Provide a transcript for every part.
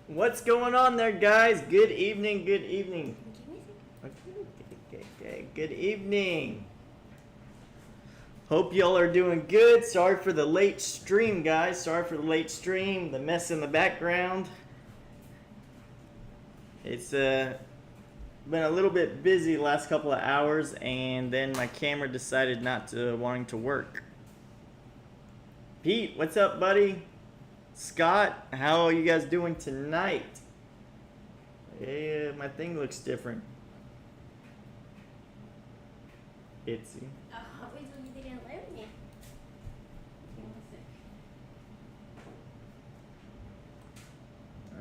What's going on there, guys? Good evening, good evening. Okay, good evening. Hope y'all are doing good. Sorry for the late stream, guys. Sorry for the late stream, the mess in the background. It's been a little bit busy the last couple of hours, and then my camera decided not to wanting to work. Pete, what's up, buddy? Scott, how are you guys doing tonight? Yeah, my thing looks different. Itsy. Wait till you didn't live me.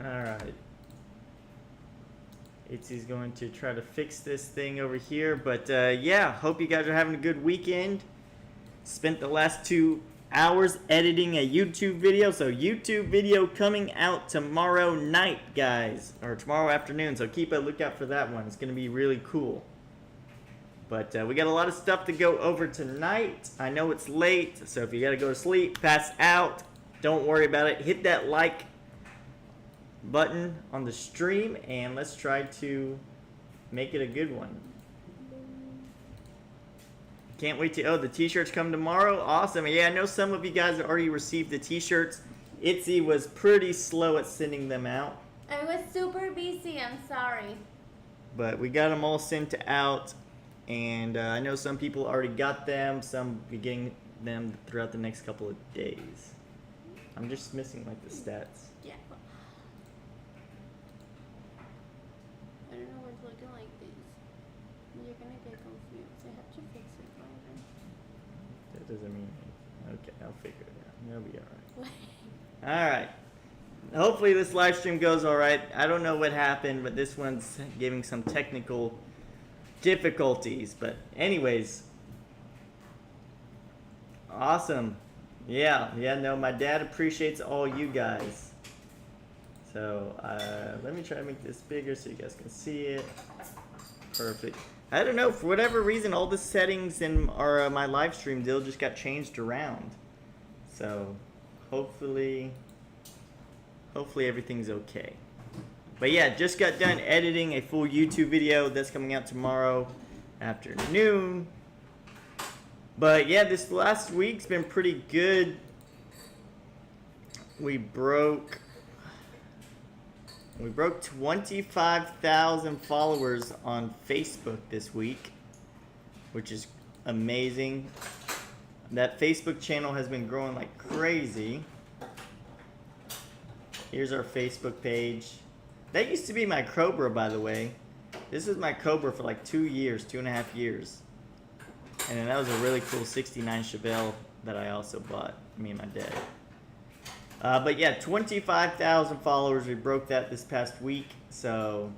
Alright. Itzy's going to try to fix this thing over here. But yeah, hope you guys are having a good weekend. Spent the last 2 hours editing a YouTube video. So YouTube video coming out tomorrow night, guys. Or tomorrow afternoon. So keep a lookout for that one. It's going to be really cool. But we got a lot of stuff to go over tonight. I know it's late. So if you got to go to sleep, pass out, don't worry about it. Hit that like button on the stream. And let's try to make it a good one. Can't wait to, oh, the t-shirts come tomorrow. Awesome. Yeah, I know some of you guys already received the t-shirts. Itzy was pretty slow at sending them out. I was super busy, I'm sorry. But we got them all sent out. And I know some people already got them. Some will be getting them throughout the next couple of days. I'm just missing like the stats. Yeah. I don't know what's looking like this. You're gonna get confused. I have to fix it later. That doesn't mean anything. Okay, I'll figure it out. It'll be alright. Alright. Hopefully this live stream goes alright. I don't know what happened, but this one's giving some technical difficulties. But anyways. Awesome. Yeah, no, my dad appreciates all you guys. So, let me try to make this bigger so you guys can see it. Perfect. I don't know, for whatever reason, all the settings in my live stream deal just got changed around. So, hopefully everything's okay. But yeah, just got done editing a full YouTube video that's coming out tomorrow afternoon. But yeah, this last week's been pretty good. We broke 25,000 followers on Facebook this week, which is amazing. That Facebook channel has been growing like crazy. Here's our Facebook page. That used to be my Cobra, by the way. This is my Cobra for like 2.5 years. And then that was a really cool 69 Chevelle that I also bought, me and my dad. But yeah, 25,000 followers. We broke that this past week. So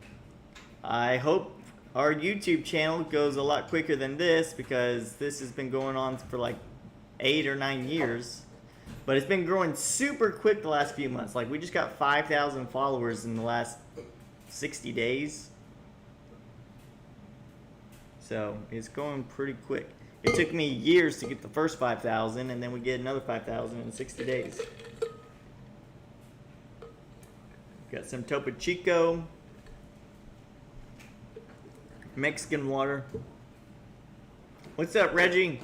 I hope our YouTube channel goes a lot quicker than this, because this has been going on for like 8 or 9 years. But it's been growing super quick the last few months. Like we just got 5,000 followers in the last 60 days. So it's going pretty quick. It took me years to get the first 5,000, and then we get another 5,000 in 60 days. Got some Topo Chico, Mexican water. What's up, Reggie?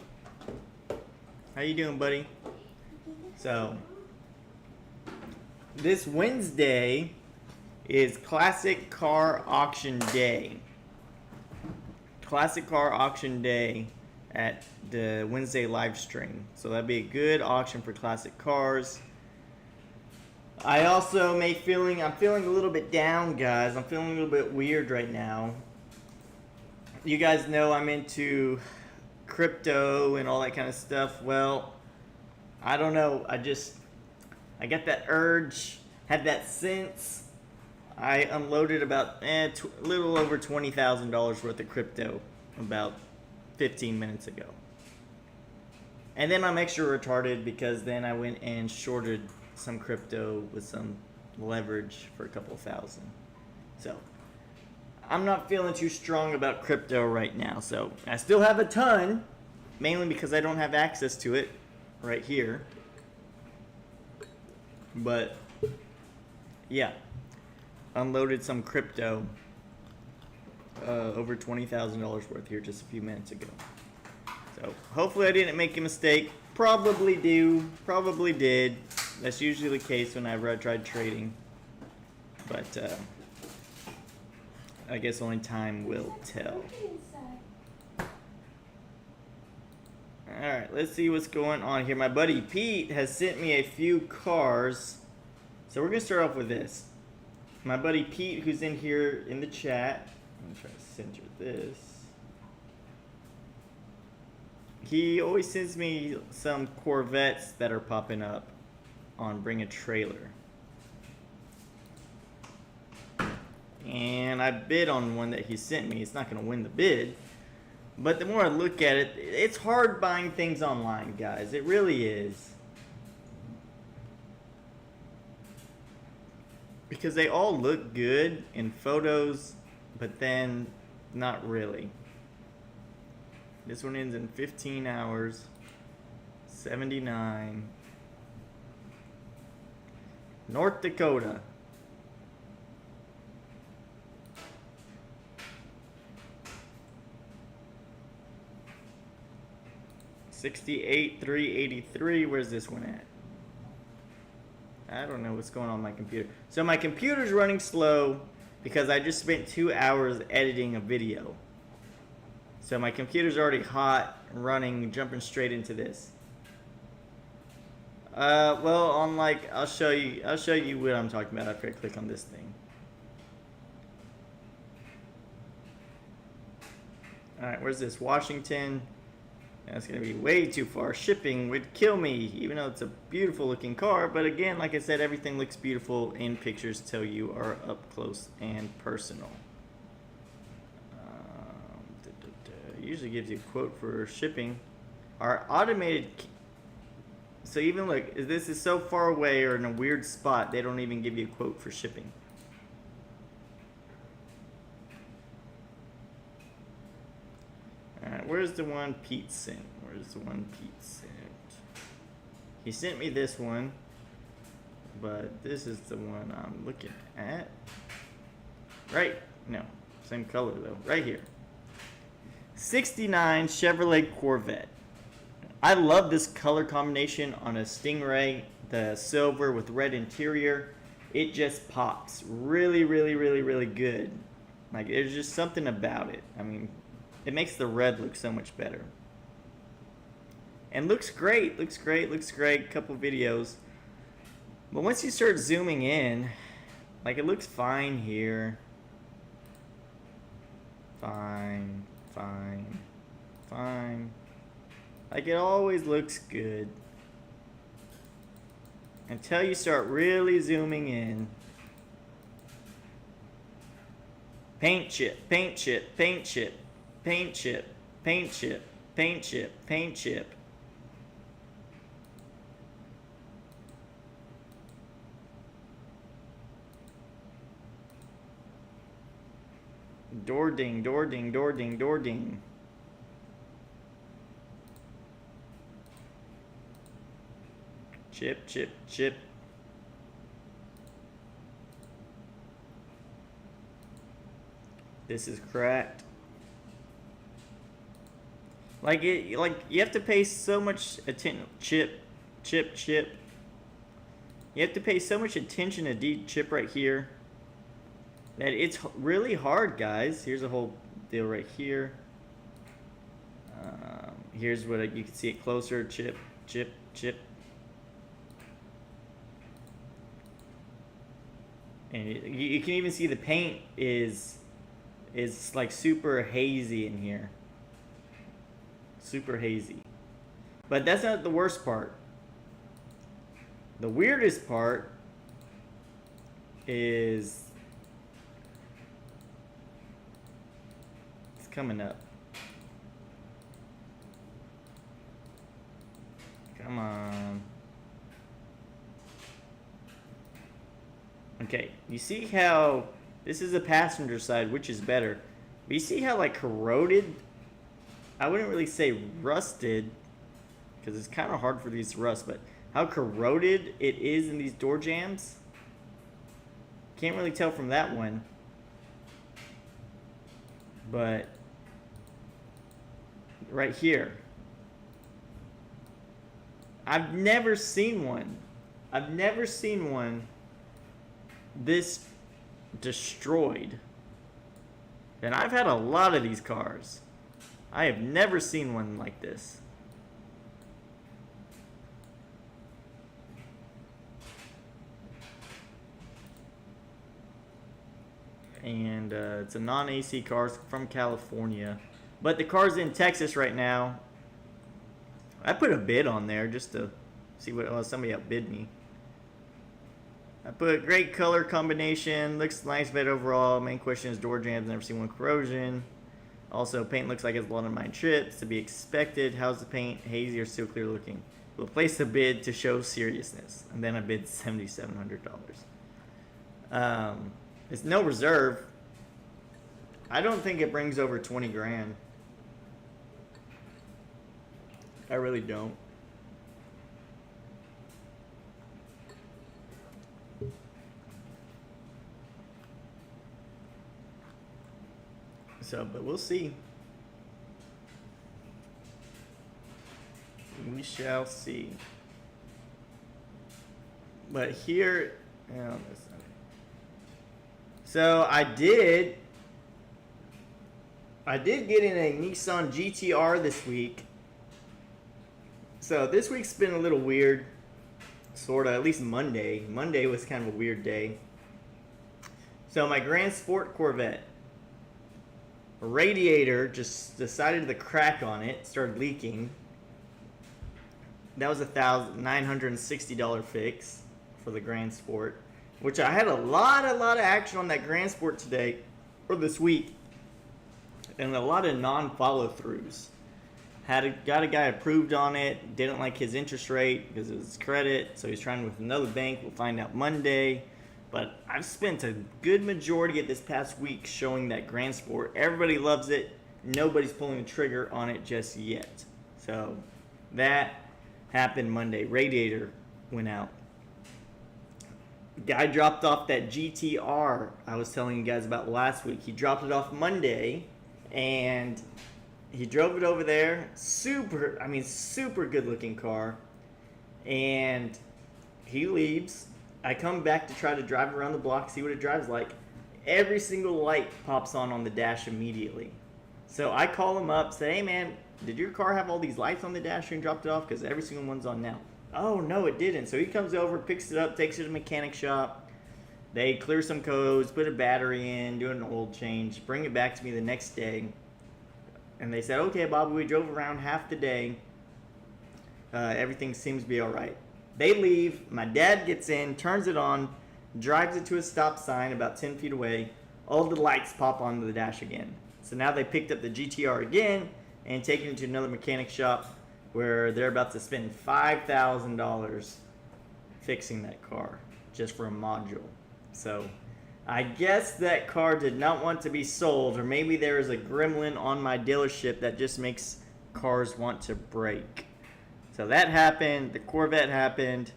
How you doing, buddy? So, this Wednesday is Classic Car Auction Day. Classic Car Auction Day at the Wednesday live stream. So that'd be a good auction for classic cars. I also I'm feeling a little bit down, guys. I'm feeling a little bit weird right now. You guys know I'm into crypto and all that kind of stuff. Well, I don't know. I got that urge, had that sense. I unloaded about a little over $20,000 worth of crypto about 15 minutes ago. And then I'm extra retarded because then I went and shorted some crypto with some leverage for a couple thousand. So I'm not feeling too strong about crypto right now. So I still have a ton, mainly because I don't have access to it right here. But yeah, unloaded some crypto, over $20,000 worth here just a few minutes ago. So hopefully I didn't make a mistake. Probably did. That's usually the case whenever I tried trading. But I guess only time will tell. Alright, let's see what's going on here. My buddy Pete has sent me a few cars. So we're going to start off with this. My buddy Pete, who's in here in the chat. I'm going to try to center this. He always sends me some Corvettes that are popping up on Bring a Trailer. And I bid on one that he sent me. It's not going to win the bid. But the more I look at it, it's hard buying things online, guys. It really is. Because they all look good in photos, but then not really. This one ends in 15 hours. 79. North Dakota. $68,383. Where's this one at? I don't know what's going on with my computer. So my computer's running slow because I just spent 2 hours editing a video. So my computer's already hot, running, jumping straight into this. Well, on like, I'll show you what I'm talking about after I click on this thing. All right, where's this? Washington. That's gonna be way too far. Shipping would kill me, even though it's a beautiful looking car. But again, like I said, everything looks beautiful in pictures till you are up close and personal. Usually gives you a quote for shipping. Our automated. So even look, this is so far away or in a weird spot, they don't even give you a quote for shipping. Alright, where's the one Pete sent? Where's the one Pete sent? He sent me this one, but this is the one I'm looking at. Right? No, same color though. Right here. 69 Chevrolet Corvette. I love this color combination on a Stingray, the silver with red interior. It just pops really, really, really, really good. Like, there's just something about it. I mean, it makes the red look so much better. And looks great, looks great, looks great. Couple videos. But once you start zooming in, like, it looks fine here. Fine, fine, fine. Like, it always looks good. Until you start really zooming in. Paint chip, paint chip, paint chip. Paint chip, paint chip, paint chip, paint chip. Door ding, door ding, door ding, door ding. Chip, chip, chip. This is cracked. Like you have to pay so much attention. Chip, chip, chip. You have to pay so much attention to deep chip right here that it's really hard, guys. Here's a whole deal right here. Here's what you can see it closer. Chip, chip, chip. And you can even see the paint is like super hazy in here. Super hazy. But that's not the worst part. The weirdest part is it's coming up. Come on. Okay, you see how this is a passenger side, which is better. But you see how like corroded? I wouldn't really say rusted, because it's kind of hard for these to rust, but how corroded it is in these door jambs. Can't really tell from that one. But right here. I've never seen one. I've never seen one this destroyed. And I've had a lot of these cars. I have never seen one like this. And it's a non-AC car from California. But the car's in Texas right now. I put a bid on there just to see what somebody outbid me. I put great color combination, looks nice bed overall. Main question is door jams, never seen one corrosion. Also, paint looks like it's a lot of my trips, to be expected. How's the paint? Hazy or still clear looking? We'll place a bid to show seriousness. And then I bid $7,700. It's no reserve. I don't think it brings over 20 grand. I really don't. So, but we'll see. We shall see. But here, so I did get in a Nissan GTR this week. So this week's been a little weird, sort of, at least Monday. Monday was kind of a weird day. So my Grand Sport Corvette, radiator just decided to crack on it, started leaking. That was $960 fix for the Grand Sport, which I had a lot of action on that Grand Sport today, or this week, and a lot of non-follow-throughs. Got a guy approved on it, didn't like his interest rate because it was credit, so he's trying with another bank. We'll find out Monday. But I've spent a good majority of this past week showing that Grand Sport. Everybody loves it. Nobody's pulling the trigger on it just yet. So that happened Monday. Radiator went out. Guy dropped off that GTR I was telling you guys about last week. He dropped it off Monday, and he drove it over there. Super good looking car. And he leaves. I come back to try to drive around the block, see what it drives like. Every single light pops on the dash immediately. So I call him up, say, hey man, did your car have all these lights on the dash when you dropped it off? Because every single one's on now. Oh, no, it didn't. So he comes over, picks it up, takes it to the mechanic shop. They clear some codes, put a battery in, do an oil change, bring it back to me the next day. And they said, okay, Bobby, we drove around half the day. Everything seems to be all right. They leave. My dad gets in, turns it on, drives it to a stop sign about 10 feet away. All the lights pop onto the dash again. So now they picked up the GTR again and taken it to another mechanic shop where they're about to spend $5,000 fixing that car just for a module. So I guess that car did not want to be sold, or maybe there is a gremlin on my dealership that just makes cars want to break. So that happened, the Corvette happened,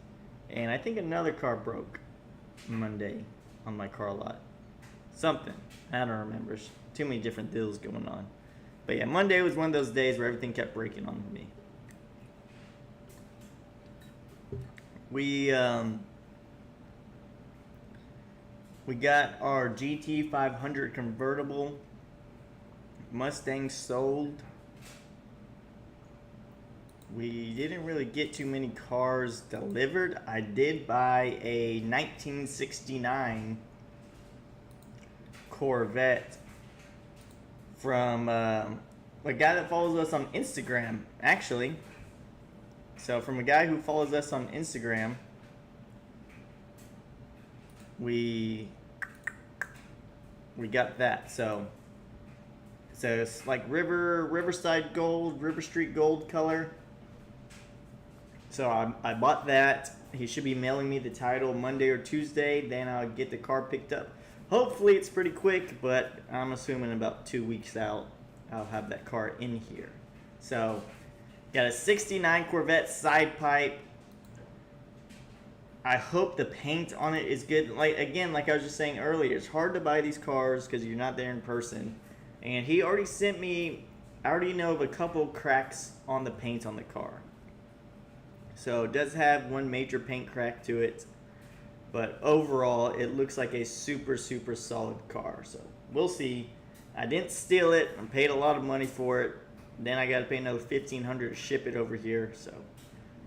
and I think another car broke Monday on my car lot. Something. I don't remember. There's too many different deals going on. But yeah, Monday was one of those days where everything kept breaking on me. We got our GT 500 convertible Mustang sold. We didn't really get too many cars delivered. I did buy a 1969 Corvette from a guy that follows us on Instagram, actually. So from a guy who follows us on Instagram, we got that. So it's like Riverside Gold, River Street Gold color. So I bought that. He should be mailing me the title Monday or Tuesday. Then I'll get the car picked up. Hopefully it's pretty quick, but I'm assuming about 2 weeks out I'll have that car in here. So got a 69 Corvette side pipe. I hope the paint on it is good. Like again, like I was just saying earlier, it's hard to buy these cars because you're not there in person. And he already sent me. I already know of a couple cracks on the paint on the car. So it does have one major paint crack to it, but overall it looks like a super solid car. So we'll see. I didn't steal it. I paid a lot of money for it. Then I got to pay another $1,500 to ship it over here. So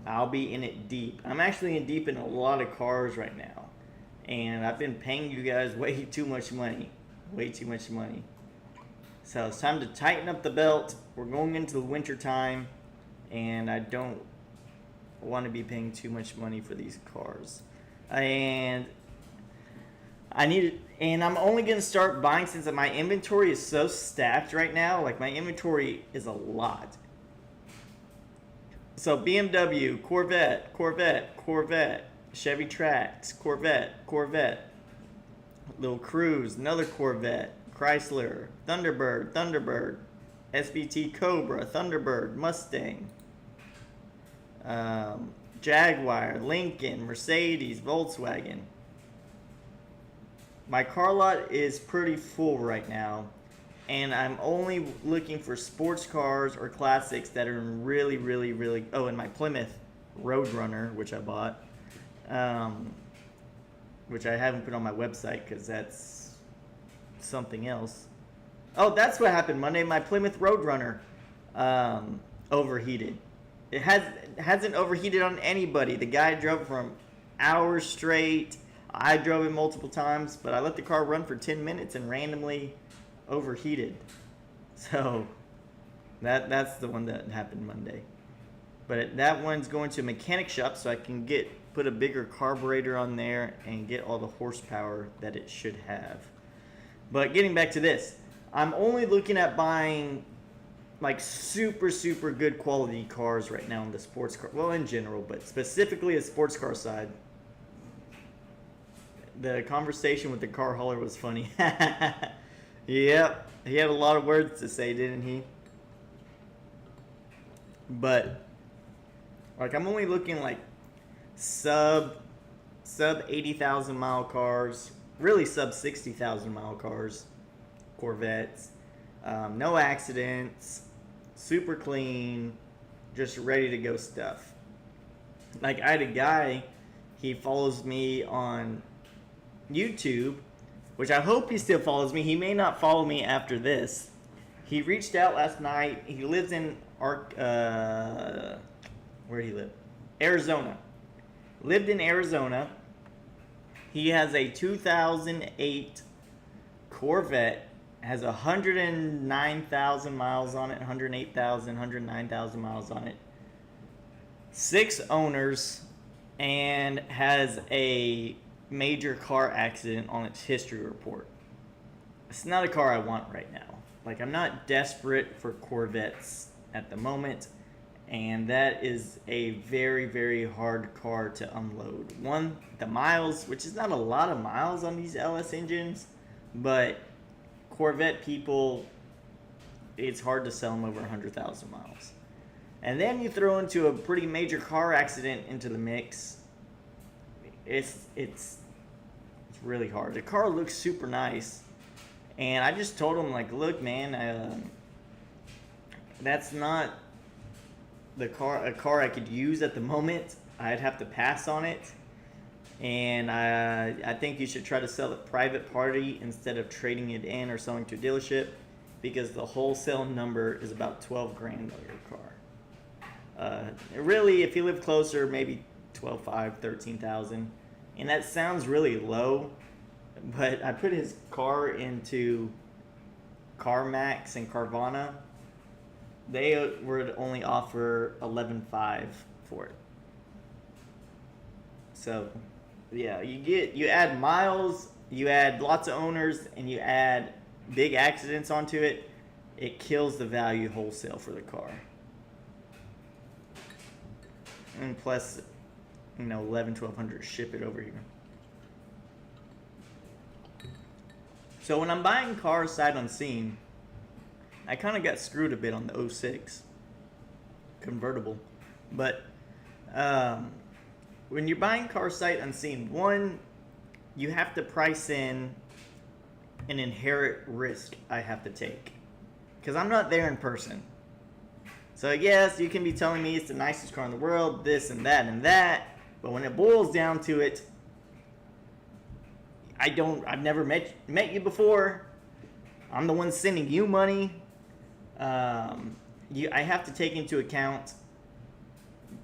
I'll be in it deep. I'm actually in deep in a lot of cars right now, and I've been paying you guys way too much money. So it's time to tighten up the belt. We're going into the winter time, and I don't want to be paying too much money for these cars. And I need it, and I'm only going to start buying since my inventory is so stacked right now. Like, my inventory is a lot. So BMW, Corvette, Chevy Trax, Corvette, little Cruze, another Corvette, Chrysler, Thunderbird, SBT Cobra, Thunderbird, Mustang, Jaguar, Lincoln, Mercedes, Volkswagen. My car lot is pretty full right now, and I'm only looking for sports cars or classics that are in really. Oh, and my Plymouth Roadrunner, which I bought, which I haven't put on my website because that's something else. Oh, that's what happened Monday. My Plymouth Roadrunner overheated. It hasn't overheated on anybody. The guy drove for hours straight. I drove it multiple times, but I let the car run for 10 minutes and randomly overheated. So that's the one that happened Monday. But that one's going to a mechanic shop so I can put a bigger carburetor on there and get all the horsepower that it should have. But getting back to this, I'm only looking at buying like super good quality cars right now in the sports car. Well, in general, but specifically the sports car side. The conversation with the car hauler was funny. Yep, he had a lot of words to say, didn't he? But like, I'm only looking like sub 80,000 mile cars, really sub 60,000 mile cars, Corvettes, no accidents, super clean, just ready to go stuff. Like, I had a guy, he follows me on YouTube, which I hope he still follows me. He may not follow me after this. He reached out last night. He lives in where did he live? Arizona. Lived in Arizona. He has a 2008 Corvette. Has 109,000 miles on it. 109,000 miles on it. 6 owners, and has a major car accident on its history report. It's not a car I want right now. Like, I'm not desperate for Corvettes at the moment, and that is a very hard car to unload. One, the miles, which is not a lot of miles on these LS engines, but Corvette people, it's hard to sell them over 100,000 miles. And then you throw into a pretty major car accident into the mix. It's really hard. The car looks super nice, and I just told him, like, look, man, that's not a car I could use at the moment. I'd have to pass on it, and I think you should try to sell it private party instead of trading it in or selling to a dealership, because the wholesale number is about $12,000 on your car. Really, if you live closer, maybe 12,500, 13,000. And that sounds really low, but I put his car into CarMax and Carvana. They would only offer 11,500 for it. So, yeah, you add miles, you add lots of owners, and you add big accidents onto it. It kills the value wholesale for the car. And plus, $1,100-1,200 to ship it over here. So when I'm buying cars sight unseen, I kind of got screwed a bit on the 06 convertible. But when you're buying cars sight unseen, one, you have to price in an inherent risk I have to take. Because I'm not there in person. So yes, you can be telling me it's the nicest car in the world, this and that, but when it boils down to it, I've never met you before. I'm the one sending you money. I have to take into account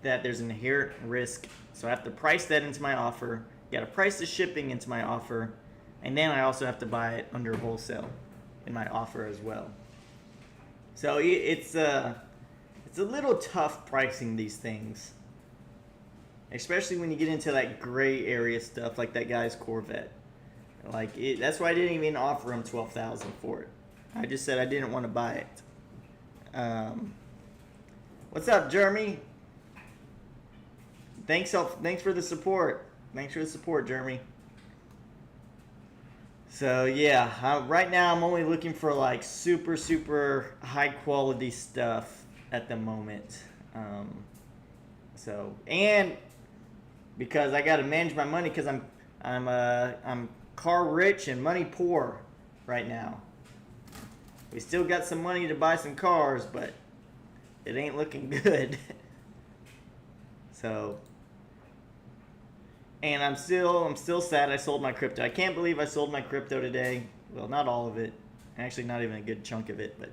that there's an inherent risk. So I have to price that into my offer. You got to price the shipping into my offer. And then I also have to buy it under wholesale in my offer as well. So it's a little tough pricing these things. Especially when you get into that gray area stuff like that guy's Corvette. That's why I didn't even offer him $12,000 for it. I just said I didn't want to buy it. What's up, Jeremy? Thanks for the support. Thanks for the support, Jeremy. So yeah, right now I'm only looking for like super high quality stuff at the moment. And because I got to manage my money because I'm car rich and money poor right now. We still got some money to buy some cars, but it ain't looking good. So, and I'm still sad I sold my crypto. I can't believe I sold my crypto today. Well, not all of it. Actually, not even a good chunk of it, but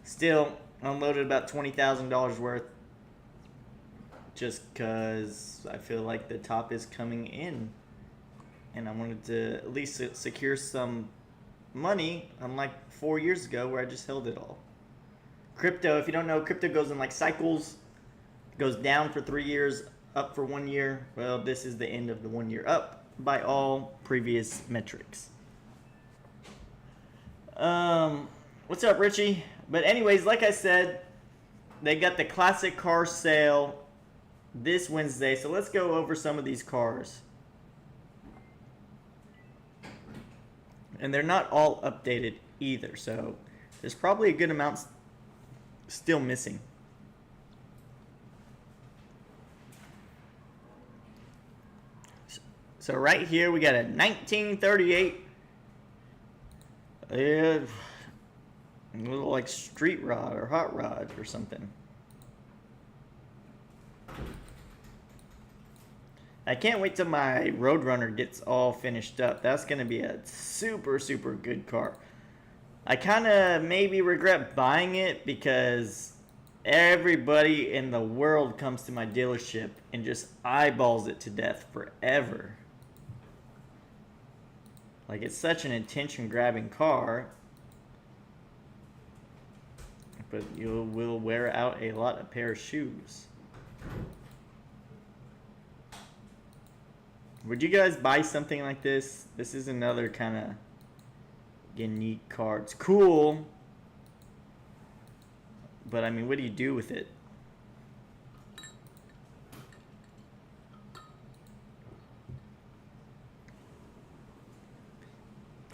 still unloaded about $20,000 worth just because I feel like the top is coming in. And I wanted to at least secure some money, unlike 4 years ago where I just held it all. Crypto, if you don't know, crypto goes in like cycles. It goes down for 3 years, up for 1 year. Well, this is the end of the 1 year up by all previous metrics. What's up, Richie? But anyways, like I said, they got the classic car sale this Wednesday. So let's go over some of these cars. And they're not all updated either, so there's probably a good amount still missing. So right here we got a 1938, a little like street rod or hot rod or something. I can't wait till my Roadrunner gets all finished up. That's going to be a super good car. I kind of maybe regret buying it because everybody in the world comes to my dealership and just eyeballs it to death forever. Like, it's such an attention-grabbing car. But you will wear out a lot of pair of shoes. Would you guys buy something like this? This is another kind of unique car. It's cool. But, I mean, what do you do with it?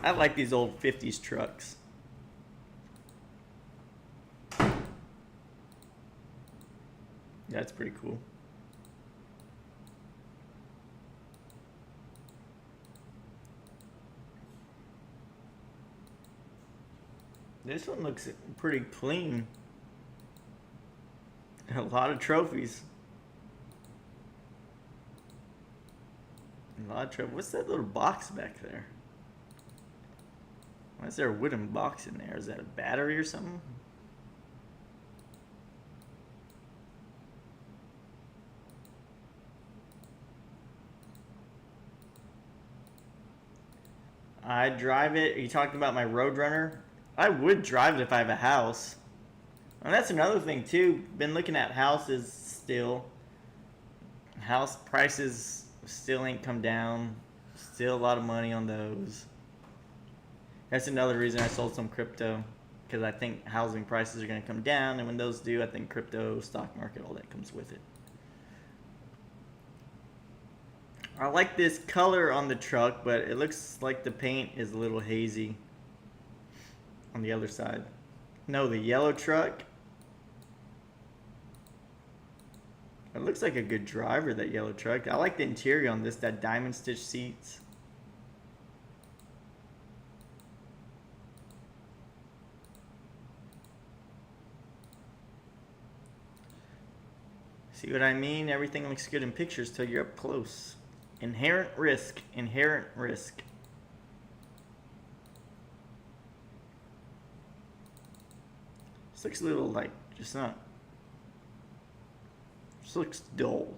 I like these old 50s trucks. That's pretty cool. This one looks pretty clean. A lot of trophies. A lot of trophies. What's that little box back there? Why is there a wooden box in there? Is that a battery or something? I drive it. Are you talking about my Roadrunner? I would drive it if I have a house. And that's another thing too. Been looking at houses still. House prices still ain't come down. Still a lot of money on those. That's another reason I sold some crypto. Because I think housing prices are going to come down. And when those do, I think crypto, stock market, all that comes with it. I like this color on the truck, but it looks like the paint is a little hazy on the other side. No, the yellow truck. It looks like a good driver, that yellow truck. I like the interior on this, that diamond stitch seats. See what I mean? Everything looks good in pictures till you're up close. Inherent risk, inherent risk. This looks a little like, just not, just looks dull.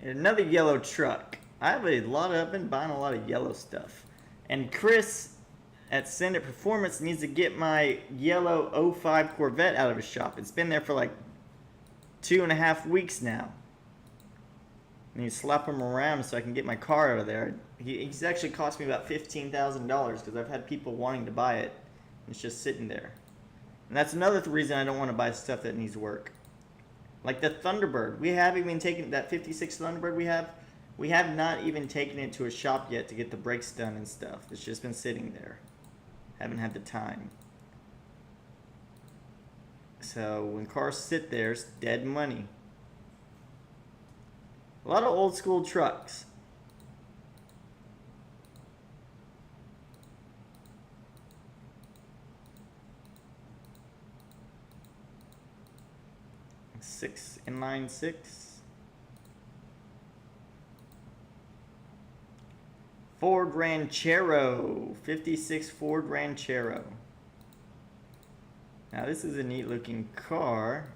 And another yellow truck. I've been buying a lot of yellow stuff. And Chris at Send It Performance needs to get my yellow 05 Corvette out of his shop. It's been there for like 2.5 weeks now. I need to slap him around so I can get my car out of there. He's actually cost me about $15,000 because I've had people wanting to buy it. It's just sitting there. And that's another reason I don't want to buy stuff that needs work. Like the Thunderbird. We haven't even taken that 56 Thunderbird we have not even taken it to a shop yet to get the brakes done and stuff. It's just been sitting there. Haven't had the time. So when cars sit there, it's dead money. A lot of old school trucks. Inline six. Ford Ranchero, 56 Ford Ranchero. Now this is a neat looking car,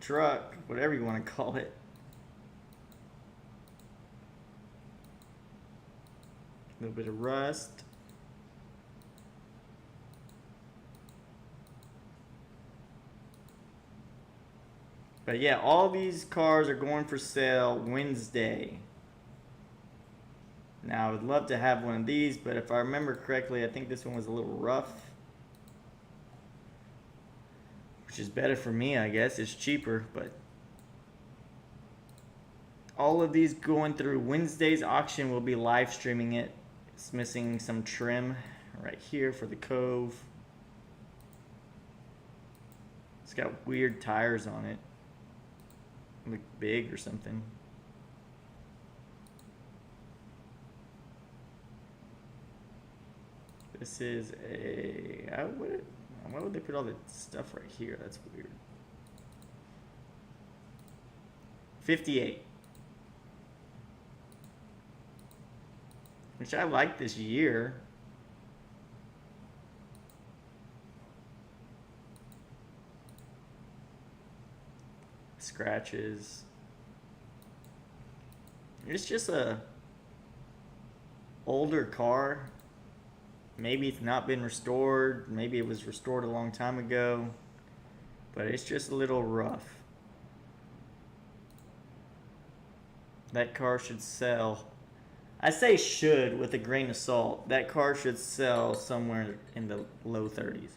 truck, whatever you want to call it. A little bit of rust. But yeah, all these cars are going for sale Wednesday. Now I would love to have one of these, but if I remember correctly, I think this one was a little rough. Which is better for me, I guess. It's cheaper, but all of these going through Wednesday's auction. Will be live streaming it. It's missing some trim right here for the Cove. It's got weird tires on it. Look big or something. This is a... why would they put all the stuff right here? That's weird. 58. Which I like this year. Scratches. It's just a older car. Maybe it's not been restored. Maybe it was restored a long time ago. But it's just a little rough. That car should sell. I say should with a grain of salt. That car should sell somewhere in the low 30s.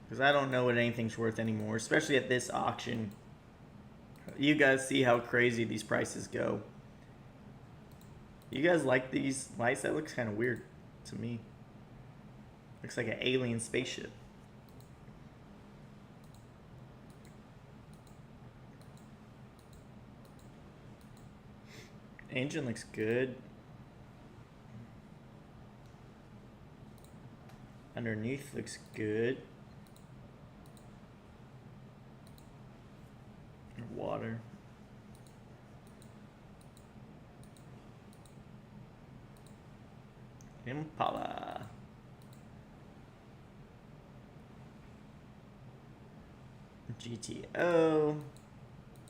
Because I don't know what anything's worth anymore, especially at this auction. You guys see how crazy these prices go. You guys like these lights? That looks kind of weird to me. Looks like an alien spaceship. Engine looks good. Underneath looks good. Water. Impala. GTO.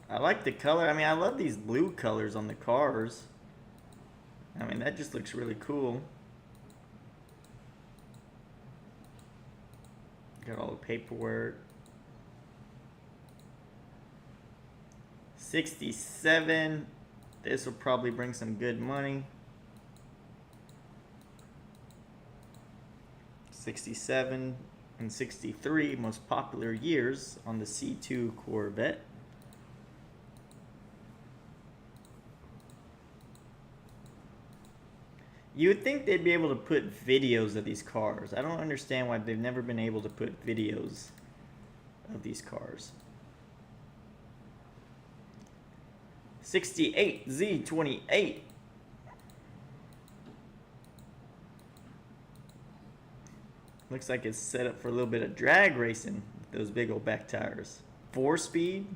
I like the color. I mean, I love these blue colors on the cars. I mean, that just looks really cool. Got all the paperwork. 67. This will probably bring some good money. 67 and 63, most popular years on the C2 Corvette. You would think they'd be able to put videos of these cars. I don't understand why they've never been able to put videos of these cars. 68Z28. Looks like it's set up for a little bit of drag racing with those big old back tires. 4-speed.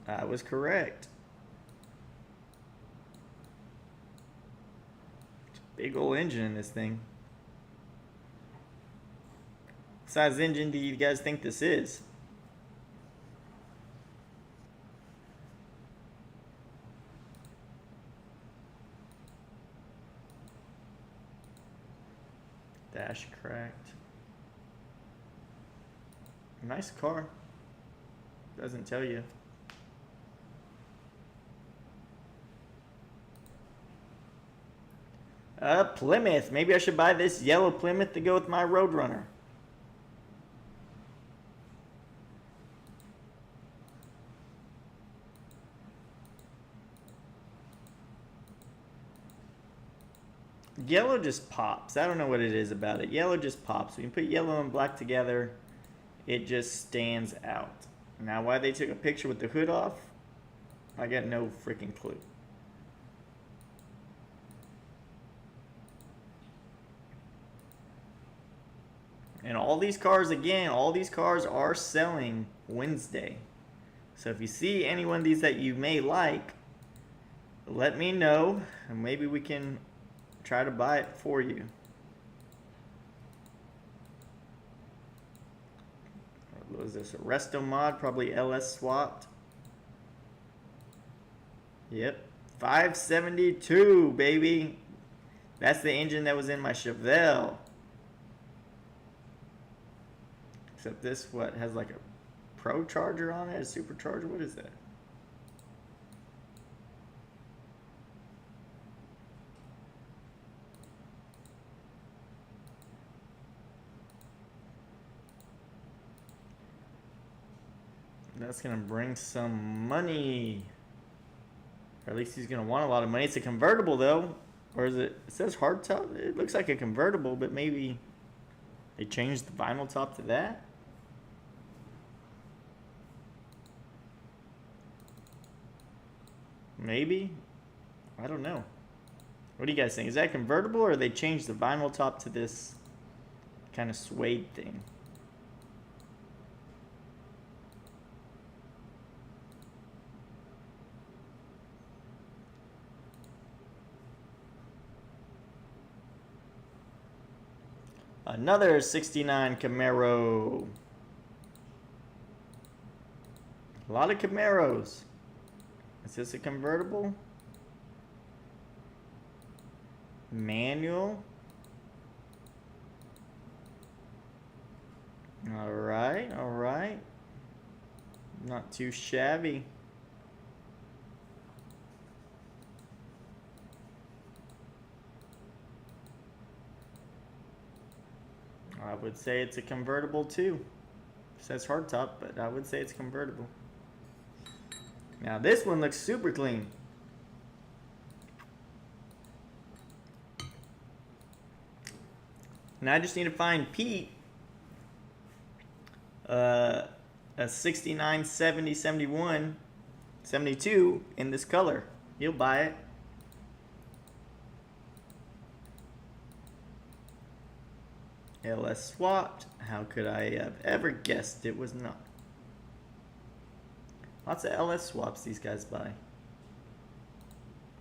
I was correct. Big old engine in this thing. What size engine do you guys think this is? Dash cracked. Nice car. Doesn't tell you. Plymouth. Maybe I should buy this yellow Plymouth to go with my Roadrunner. Yellow just pops. I don't know what it is about it. Yellow just pops. When you put yellow and black together, it just stands out. Now, why they took a picture with the hood off, I got no freaking clue. And all these cars, again, all these cars are selling Wednesday. So if you see any one of these that you may like, let me know, and maybe we can try to buy it for you. What was this? A resto mod, probably LS swapped. Yep, 572, baby. That's the engine that was in my Chevelle. Except this, what, has like a Pro Charger on it? A Supercharger? What is that? That's gonna bring some money. Or at least he's gonna want a lot of money. It's a convertible though. Or is it? It says hardtop. It looks like a convertible, but maybe they changed the vinyl top to that. Maybe. I don't know. What do you guys think? Is that convertible, or they changed the vinyl top to this kind of suede thing? Another 69 Camaro. A lot of Camaros. Is this a convertible? Manual. All right, all right. Not too shabby. I would say it's a convertible too. It says hardtop, but I would say it's convertible. Now this one looks super clean. Now I just need to find Pete a 69, 70, 71, 72 in this color. He'll buy it. LS swapped. How could I have ever guessed it was not? Lots of LS swaps these guys buy.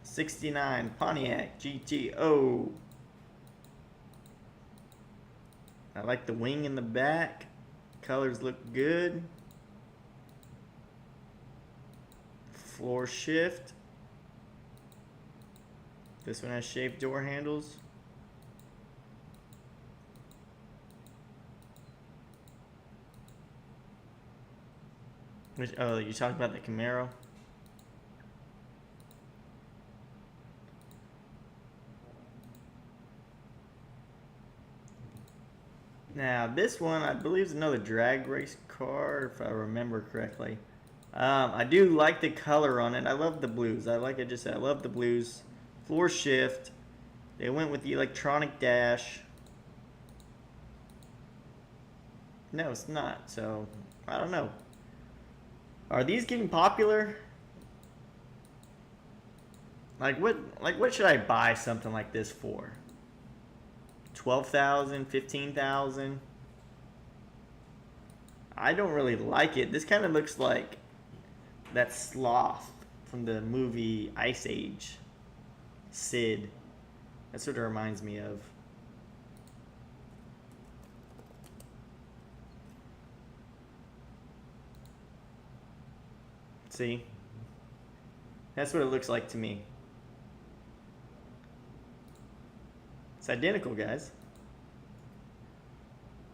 69 Pontiac GTO. I like the wing in the back. Colors look good. Floor shift. This one has shaved door handles. Which, oh, you talked about the Camaro? Now, this one, I believe, is another drag race car, if I remember correctly. I do like the color on it. I love the blues. Like I just said, I love the blues. Floor shift. They went with the electronic dash. No, it's not. So, I don't know. Are these getting popular? Like what should I buy something like this for? 12,000, 15,000? I don't really like it. This kind of looks like that sloth from the movie Ice Age. Sid. That's what it reminds me of. See? That's what it looks like to me. It's identical, guys.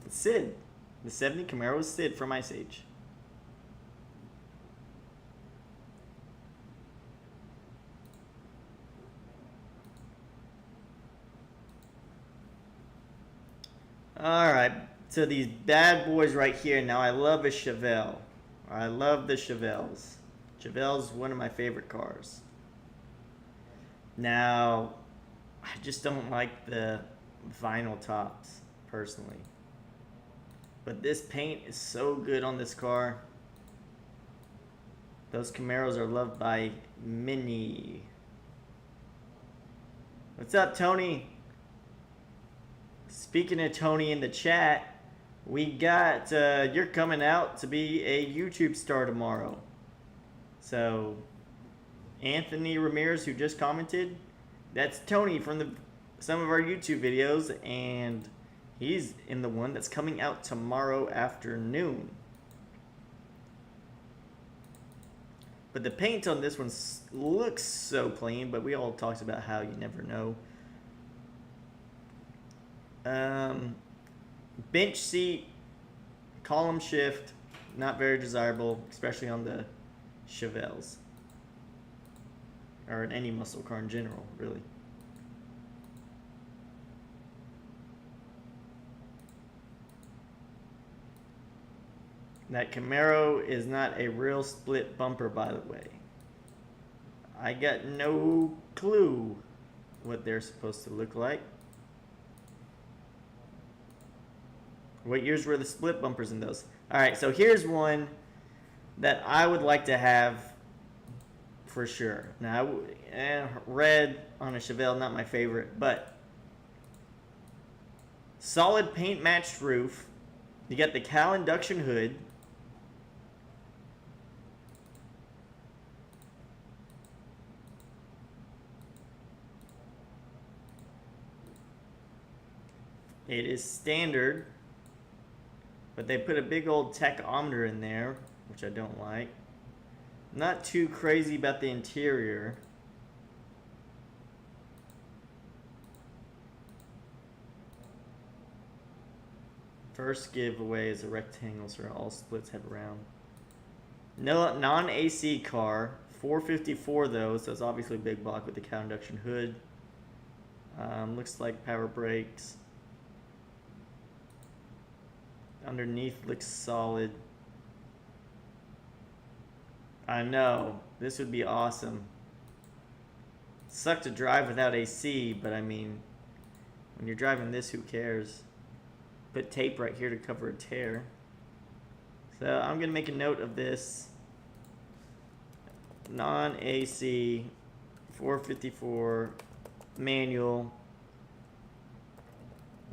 It's Sid. The 70 Camaro is Sid from Ice Age. Alright, so these bad boys right here. Now I love a Chevelle. I love the Chevelles. Chevelle's one of my favorite cars. Now, I just don't like the vinyl tops, personally. But this paint is so good on this car. Those Camaros are loved by many. What's up, Tony? Speaking of Tony in the chat, we got, you're coming out to be a YouTube star tomorrow. So, Anthony Ramirez, who just commented, that's Tony from some of our YouTube videos, and he's in the one that's coming out tomorrow afternoon. But the paint on this one looks so clean, but we all talked about how you never know. Bench seat, column shift, not very desirable, especially on the Chevelles. Or in any muscle car in general, really. That Camaro is not a real split bumper, by the way. I got no clue what they're supposed to look like. What years were the split bumpers in those? Alright, so here's one that I would like to have for sure. Now, red on a Chevelle, not my favorite, but solid paint matched roof. You got the Cal induction hood. It is standard, but they put a big old tachometer in there, which I don't like. Not too crazy about the interior. First giveaway is a rectangle, so all splits head around. No non-AC car. 454 though, so it's obviously a big block with the cow induction hood. Looks like power brakes. Underneath looks solid. I know, this would be awesome. Suck to drive without AC, but I mean, when you're driving this, who cares? Put tape right here to cover a tear. So I'm gonna make a note of this. Non-AC 454 manual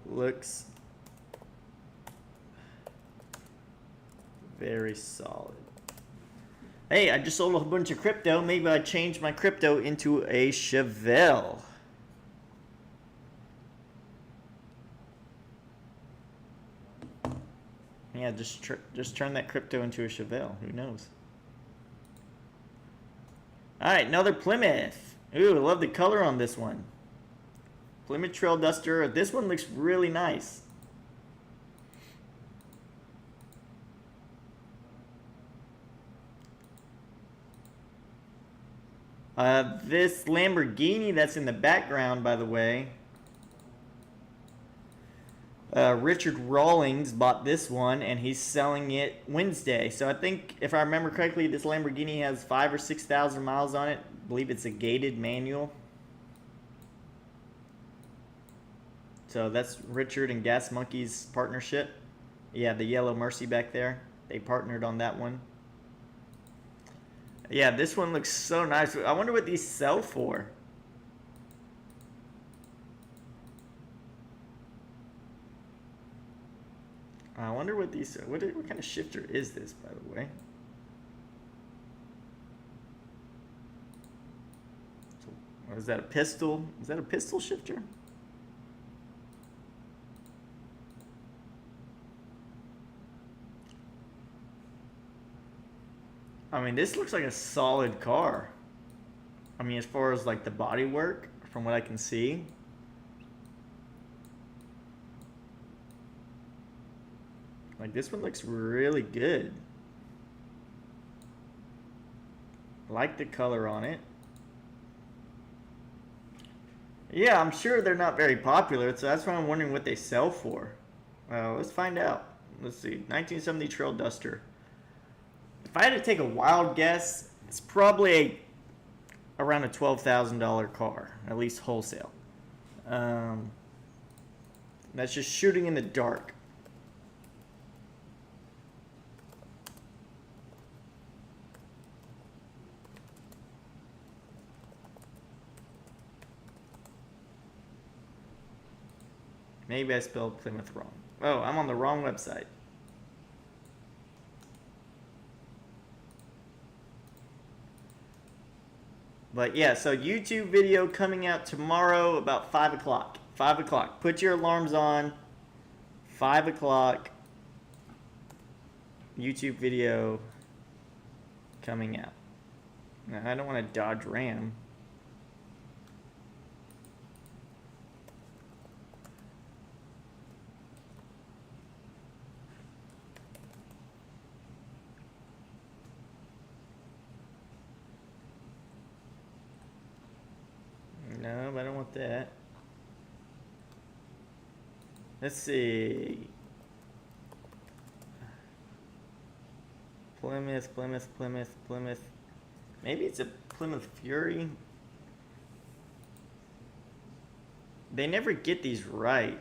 looks very solid. Hey, I just sold a bunch of crypto. Maybe I changed my crypto into a Chevelle. Yeah, just turn that crypto into a Chevelle. Who knows? All right, another Plymouth. Ooh, I love the color on this one. Plymouth Trail Duster. This one looks really nice. This Lamborghini that's in the background, by the way, Richard Rawlings bought this one, and he's selling it Wednesday. So I think, if I remember correctly, this Lamborghini has 5,000 or 6,000 miles on it. I believe it's a gated manual. So that's Richard and Gas Monkey's partnership. Yeah, the yellow Mercy back there. They partnered on that one. Yeah, this one looks so nice. I wonder what these sell for. I wonder what these. What kind of shifter is this, by the way? So, is that a pistol? Is that a pistol shifter? I mean, this looks like a solid car. I mean, as far as like the body work, from what I can see. Like, this one looks really good. I like the color on it. Yeah, I'm sure they're not very popular, so that's why I'm wondering what they sell for. Let's find out. Let's see, 1970 Trail Duster. If I had to take a wild guess, it's probably around a $12,000 car, at least wholesale. That's just shooting in the dark. Maybe I spelled Plymouth wrong. Oh, I'm on the wrong website. But yeah, so YouTube video coming out tomorrow about 5 o'clock. 5 o'clock. Put your alarms on. 5 o'clock. YouTube video coming out. Now, I don't want to Dodge Ram. No, I don't want that. Let's see. Plymouth, Plymouth, Plymouth, Plymouth. Maybe it's a Plymouth Fury. They never get these right.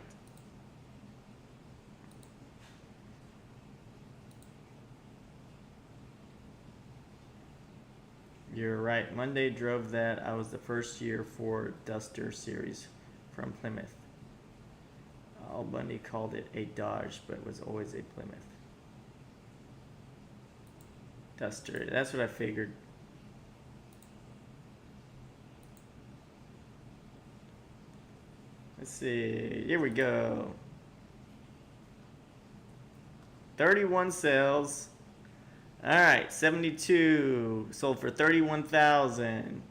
You're right. Monday drove that. I was the first year for Duster series from Plymouth. Al Bundy called it a Dodge, but it was always a Plymouth. Duster. That's what I figured. Let's see. Here we go. 31 sales. All right, 72 sold for 31,000,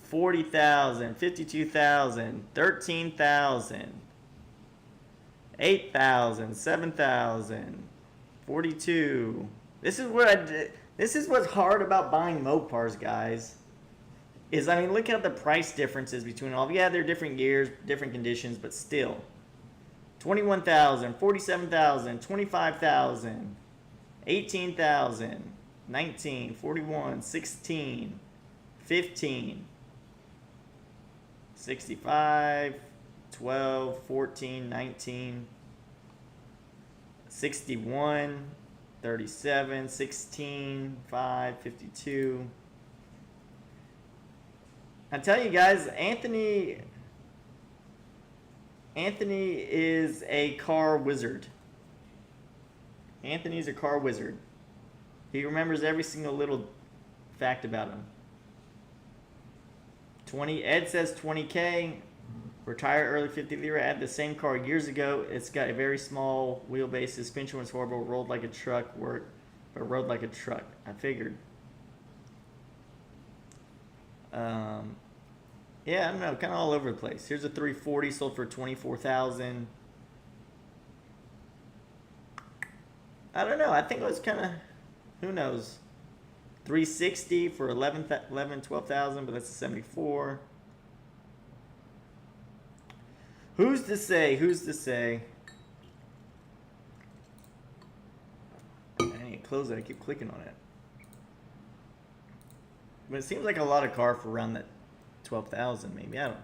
40,000, 52,000, 13,000, 8,000, 7,000, 42. This is what I did. This is what's hard about buying Mopars, guys. Is, I mean, look at the price differences between all. Yeah, they're different years, different conditions, but still. 21,000, 47,000, 25,000. 18,000, 19, 41, 16, 15, 65, 12, 14, 19, 61, 37, 16, 5, 52. I tell you guys, Anthony is a car wizard. Anthony's a car wizard. He remembers every single little fact about him. Ed says 20K. Retired early 50 lira. I had the same car years ago. It's got a very small wheelbase. Suspension was horrible. Rolled like a truck. But rode like a truck. I figured. Yeah, I don't know. Kind of all over the place. Here's a 340 sold for 24,000. I don't know. I think it was kind of, who knows, 360 for 12,000, but that's a 74. Who's to say? Who's to say? close it. I keep clicking on it. But it seems like a lot of car for around that 12,000 maybe. I don't know.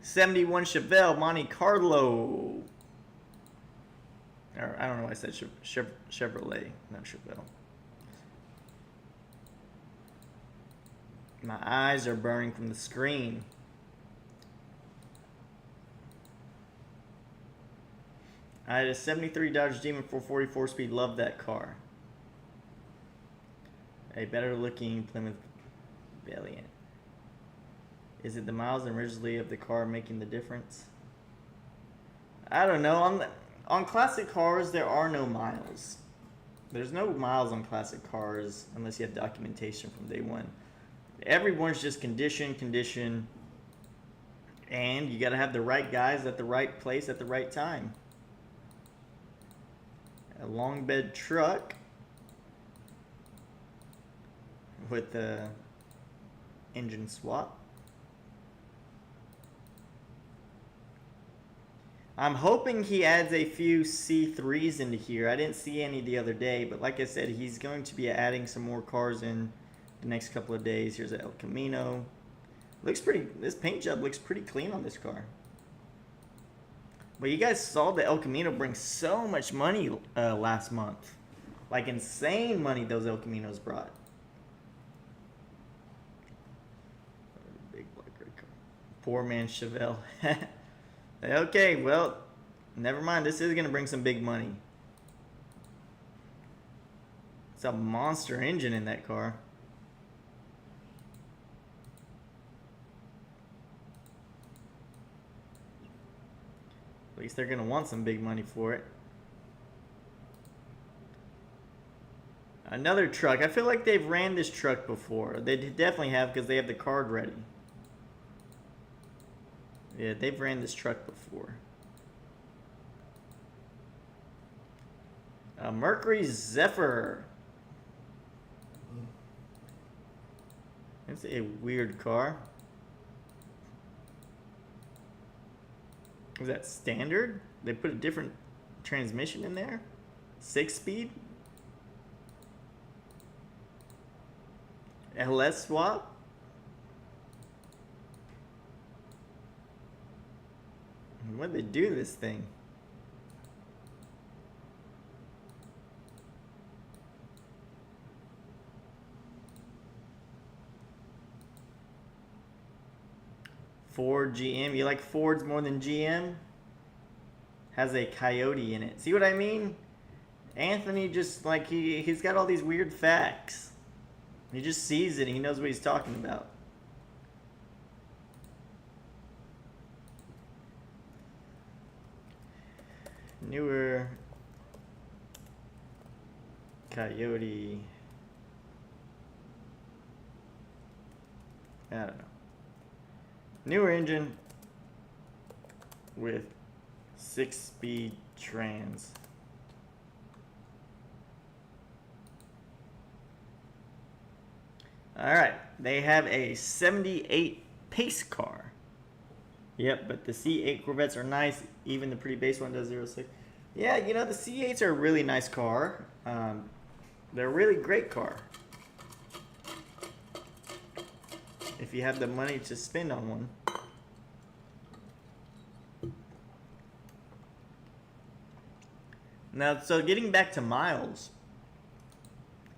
71 Chevelle Monte Carlo. Or, I don't know why I said Chevrolet, not Chevelle. My eyes are burning from the screen. I had a 73 Dodge Demon 444 speed. Love that car. A better looking Plymouth Valiant. Is it the miles originally of the car making the difference? I don't know. On classic cars, there are no miles. There's no miles on classic cars unless you have documentation from day one. Everyone's just condition, and you got to have the right guys at the right place at the right time. A long bed truck with the engine swap. I'm hoping he adds a few C3s into here. I didn't see any the other day, but like I said, he's going to be adding some more cars in the next couple of days. Here's a El Camino. Looks pretty, this paint job looks pretty clean on this car. But you guys saw the El Camino bring so much money last month. Like insane money those El Caminos brought. Big black red car. Poor man Chevelle. Okay, well, never mind. This is going to bring some big money. It's a monster engine in that car. At least they're going to want some big money for it. Another truck. I feel like they've ran this truck before. They definitely have because they have the card ready. Yeah, they've ran this truck before. Mercury Zephyr. It's a weird car. Is that standard? They put a different transmission in there? 6-speed? LS swap? What'd they do to this thing? Ford GM. You like Fords more than GM? Has a coyote in it. See what I mean? Anthony just like he's got all these weird facts. He just sees it and he knows what he's talking about. Newer coyote. I don't know. Newer engine with 6-speed trans. Alright, they have a 78 pace car. Yep, but the C8 Corvettes are nice. Even the pretty base one does 0.6. Yeah, you know, the C8s are a really nice car. They're a really great car. If you have the money to spend on one. Now, so getting back to miles.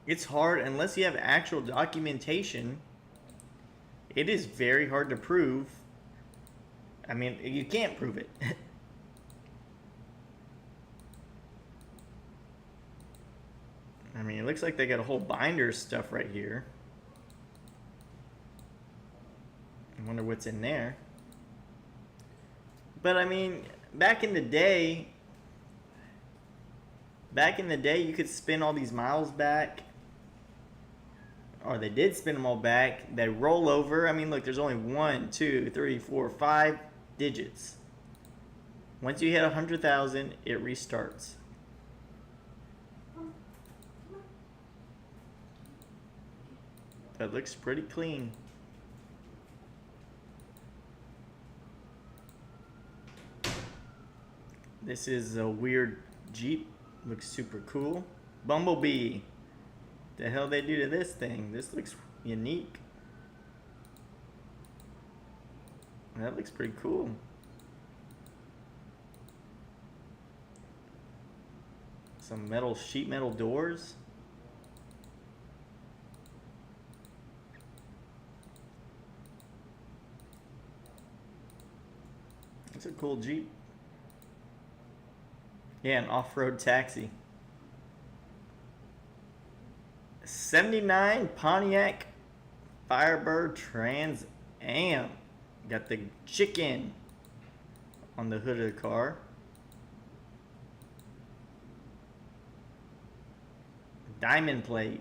It's hard unless you have actual documentation. It is very hard to prove. I mean, you can't prove it. I mean, it looks like they got a whole binder of stuff right here. I wonder what's in there. But I mean, back in the day, you could spin all these miles back. Or they did spin them all back. They roll over. I mean, look, there's only 1, 2, 3, 4, 5 digits. Once you hit 100,000, it restarts. That looks pretty clean. This is a weird Jeep Looks super cool. Bumblebee. The hell they do to this thing? This looks unique. That looks pretty cool. Some metal, sheet metal doors. It's a cool Jeep. Yeah, an off-road taxi. 79 Pontiac Firebird Trans Am. Got the chicken on the hood of the car. Diamond plate.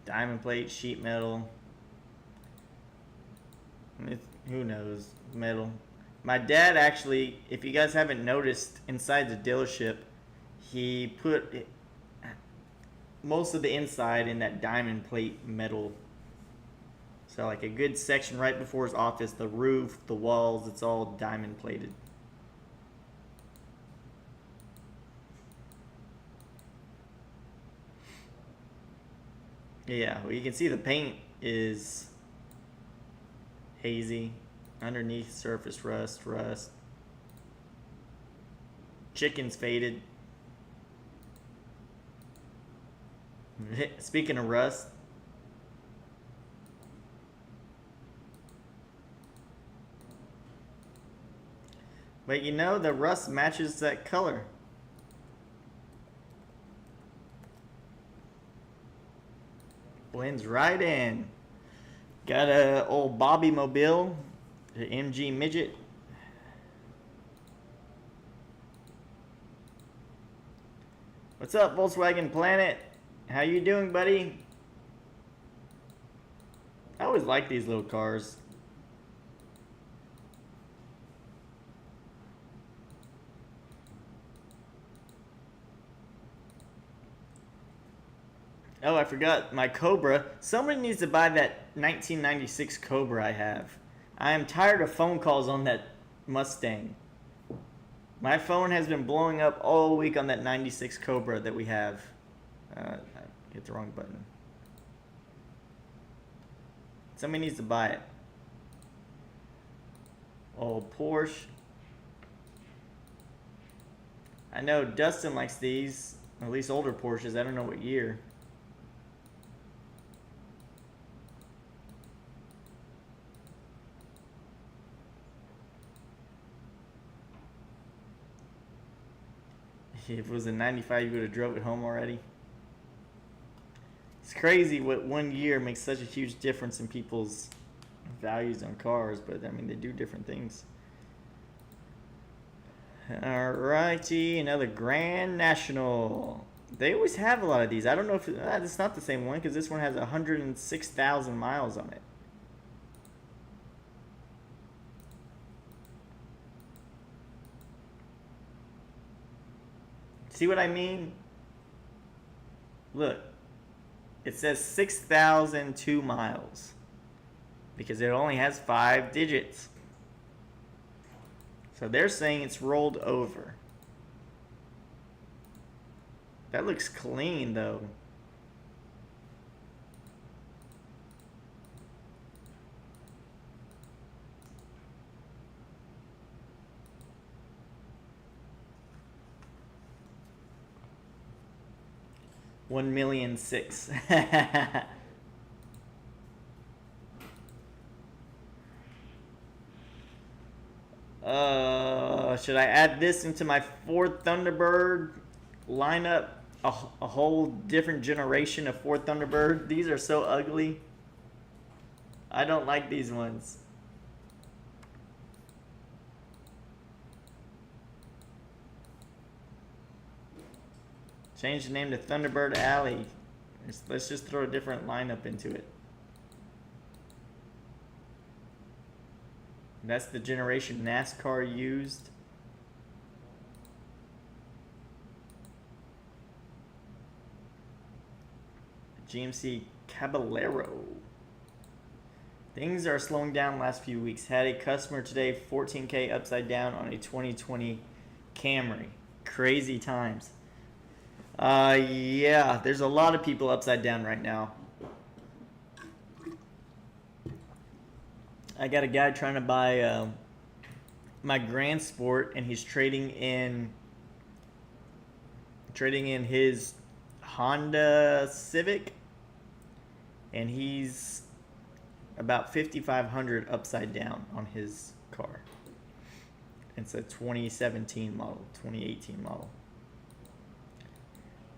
Diamond plate, sheet metal. Who knows? Metal. My dad actually, if you guys haven't noticed, inside the dealership, he put most of the inside in that diamond plate metal. So like a good section right before his office, the roof, the walls, it's all diamond plated. Yeah, well, you can see the paint is hazy. Underneath, surface rust. Chicken's faded. Speaking of rust, but you know, the rust matches that color. Blends right in. Got a old Bobby Mobile, the MG Midget. What's up, Volkswagen Planet? How you doing, buddy? I always like these little cars. Oh, I forgot my Cobra. Somebody needs to buy that 1996 Cobra I have. I am tired of phone calls on that Mustang. My phone has been blowing up all week on that 96 Cobra that we have. I hit the wrong button. Somebody needs to buy it. Old Porsche. I know Dustin likes these, at least older Porsches. I don't know what year. If it was a 95, you would have drove it home already. It's crazy what 1 year makes such a huge difference in people's values on cars, but I mean, they do different things. Alrighty, another Grand National. They always have a lot of these. I don't know if it's not the same one, because this one has 106,000 miles on it. See what I mean? Look, it says 6,002 miles because it only has 5 digits. So they're saying it's rolled over. That looks clean though. $1,000,006. Should I add this into my Ford Thunderbird lineup? A whole different generation of Ford Thunderbird. These are so ugly. I don't like these ones. Change the name to Thunderbird Alley. Let's just throw a different lineup into it. That's the generation NASCAR used. GMC Caballero. Things are slowing down last few weeks. Had a customer today, 14K upside down on a 2020 Camry. Crazy times. Yeah, there's a lot of people upside down right now. I got a guy trying to buy my Grand Sport, and he's trading in his Honda Civic, and he's about 5,500 upside down on his car. It's a 2017 model, 2018 model.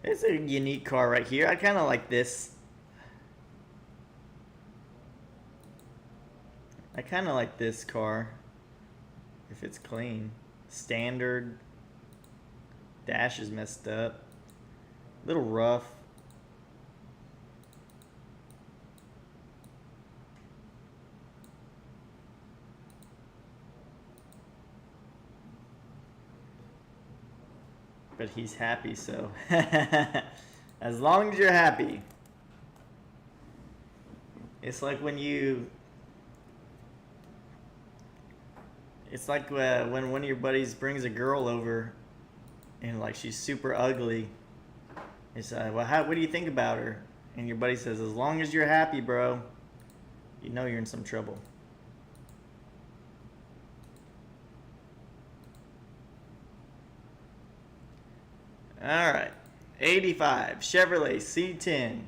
It's a unique car right here. I kind of like this. I kind of like this car. If it's clean. Standard. Dash is messed up. A little rough. But he's happy, so as long as you're happy. It's like when when one of your buddies brings a girl over and like she's super ugly. It's well, what do you think about her? And your buddy says, as long as you're happy, bro, you know you're in some trouble. Alright, 85, Chevrolet C10.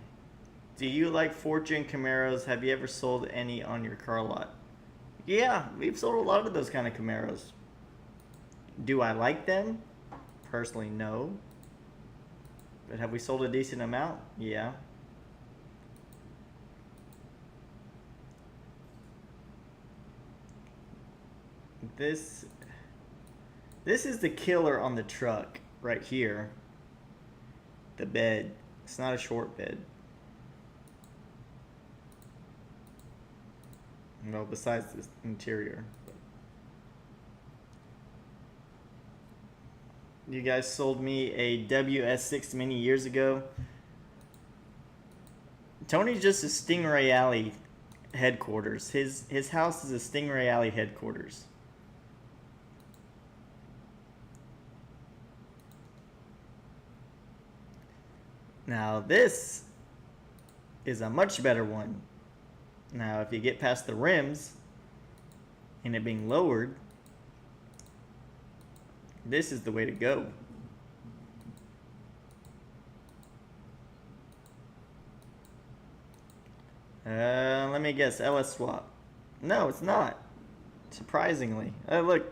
Do you like Fortune Camaros? Have you ever sold any on your car lot? Yeah, we've sold a lot of those kind of Camaros. Do I like them? Personally, no. But have we sold a decent amount? Yeah. This is the killer on the truck right here. The bed. It's not a short bed. Well, besides the interior. You guys sold me a WS6 many years ago. Tony's just a Stingray Alley headquarters. His house is a Stingray Alley headquarters. Now this is a much better one. Now if you get past the rims and it being lowered, this is the way to go. Let me guess, LS swap. No, it's not. Surprisingly. Look.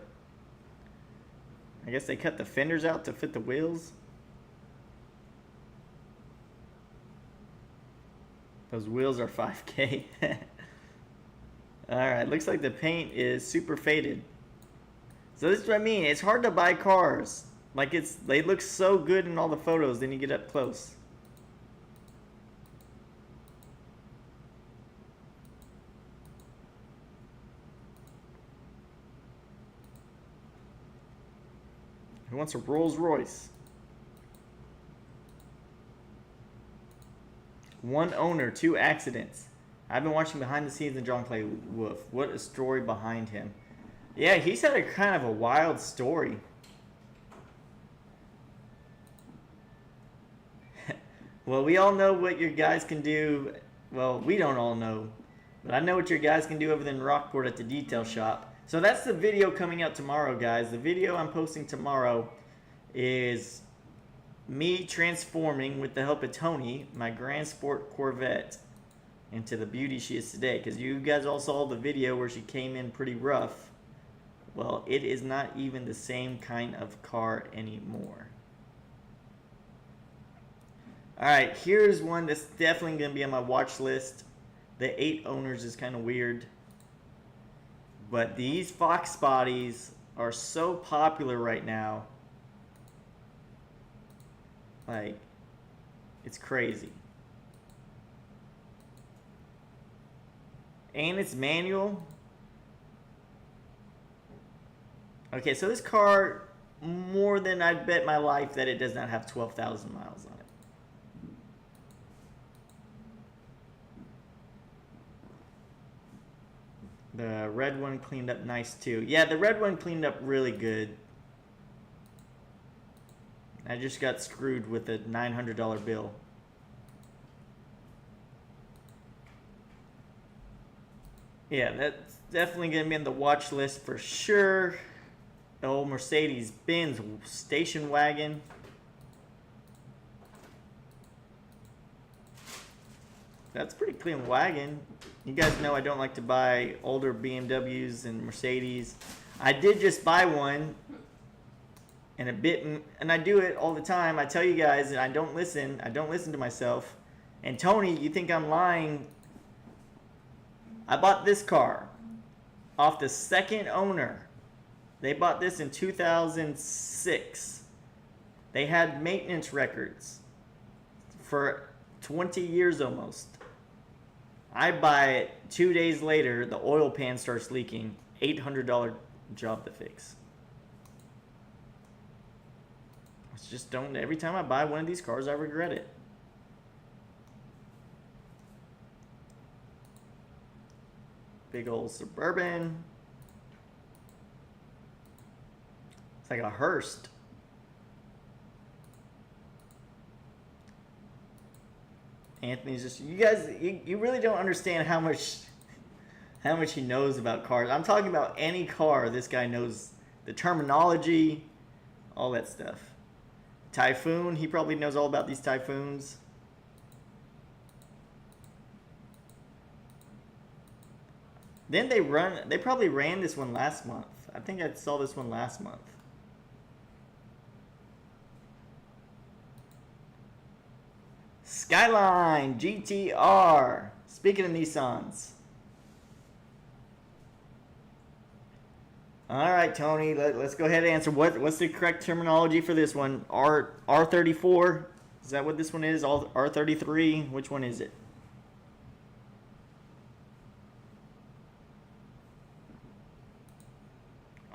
I guess they cut the fenders out to fit the wheels. Those wheels are 5K. Alright, looks like the paint is super faded. So this is what I mean. It's hard to buy cars. Like they look so good in all the photos, then you get up close. Who wants a Rolls Royce? One owner, 2 accidents. I've been watching behind the scenes in John Clay Wolf. What a story behind him. Yeah, he's had a kind of a wild story. Well, we all know what your guys can do. Well, we don't all know. But I know what your guys can do over in Rockport at the detail shop. So that's the video coming out tomorrow, guys. The video I'm posting tomorrow is me transforming, with the help of Tony, my Grand Sport Corvette into the beauty she is today. Because you guys all saw the video where she came in pretty rough. Well, it is not even the same kind of car anymore. Alright, here's one that's definitely going to be on my watch list. The 8 owners is kind of weird. But these Fox bodies are so popular right now. Like, it's crazy. And it's manual. Okay, so this car, more than I'd bet my life that it does not have 12,000 miles on it. The red one cleaned up nice too. Yeah, the red one cleaned up really good. I just got screwed with a $900 bill. Yeah, that's definitely gonna be on the watch list for sure. The old Mercedes-Benz station wagon. That's a pretty clean wagon. You guys know I don't like to buy older BMWs and Mercedes. I did just buy one, and I do it all the time. I tell you guys, and I don't listen. I don't listen to myself. And Tony, you think I'm lying? I bought this car off the second owner. They bought this in 2006. They had maintenance records for 20 years almost. I buy it 2 days later, the oil pan starts leaking. $800 job to fix. It's just don't, every time I buy one of these cars, I regret it. Big old Suburban. It's like a hearse. Anthony's just, you guys, you really don't understand how much he knows about cars. I'm talking about any car. This guy knows the terminology, all that stuff. Typhoon, he probably knows all about these Typhoons. Then they probably ran this one last month. I think I saw this one last month. Skyline GTR. Speaking of Nissans. All right, Tony, let's go ahead and answer. What's the correct terminology for this one? R34? Is that what this one is? R33? Which one is it?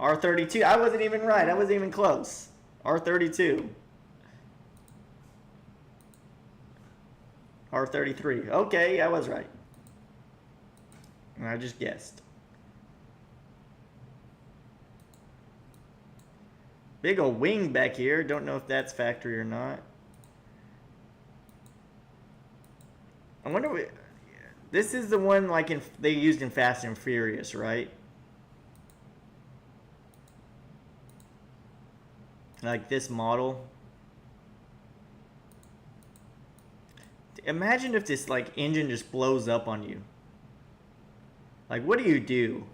R32. I wasn't even right. I wasn't even close. R32. R33. Okay, I was right. I just guessed. Big old wing back here. Don't know if that's factory or not. I wonder if this is the one like they used in Fast and Furious, right? Like this model. Imagine if this like engine just blows up on you. Like, what do you do?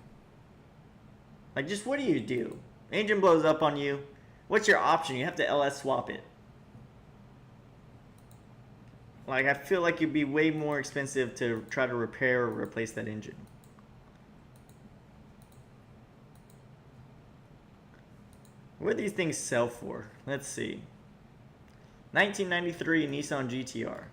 Like, just what do you do? Engine blows up on you. What's your option? You have to LS swap it. Like, I feel like it'd be way more expensive to try to repair or replace that engine. What do these things sell for? Let's see. 1993 Nissan GTR.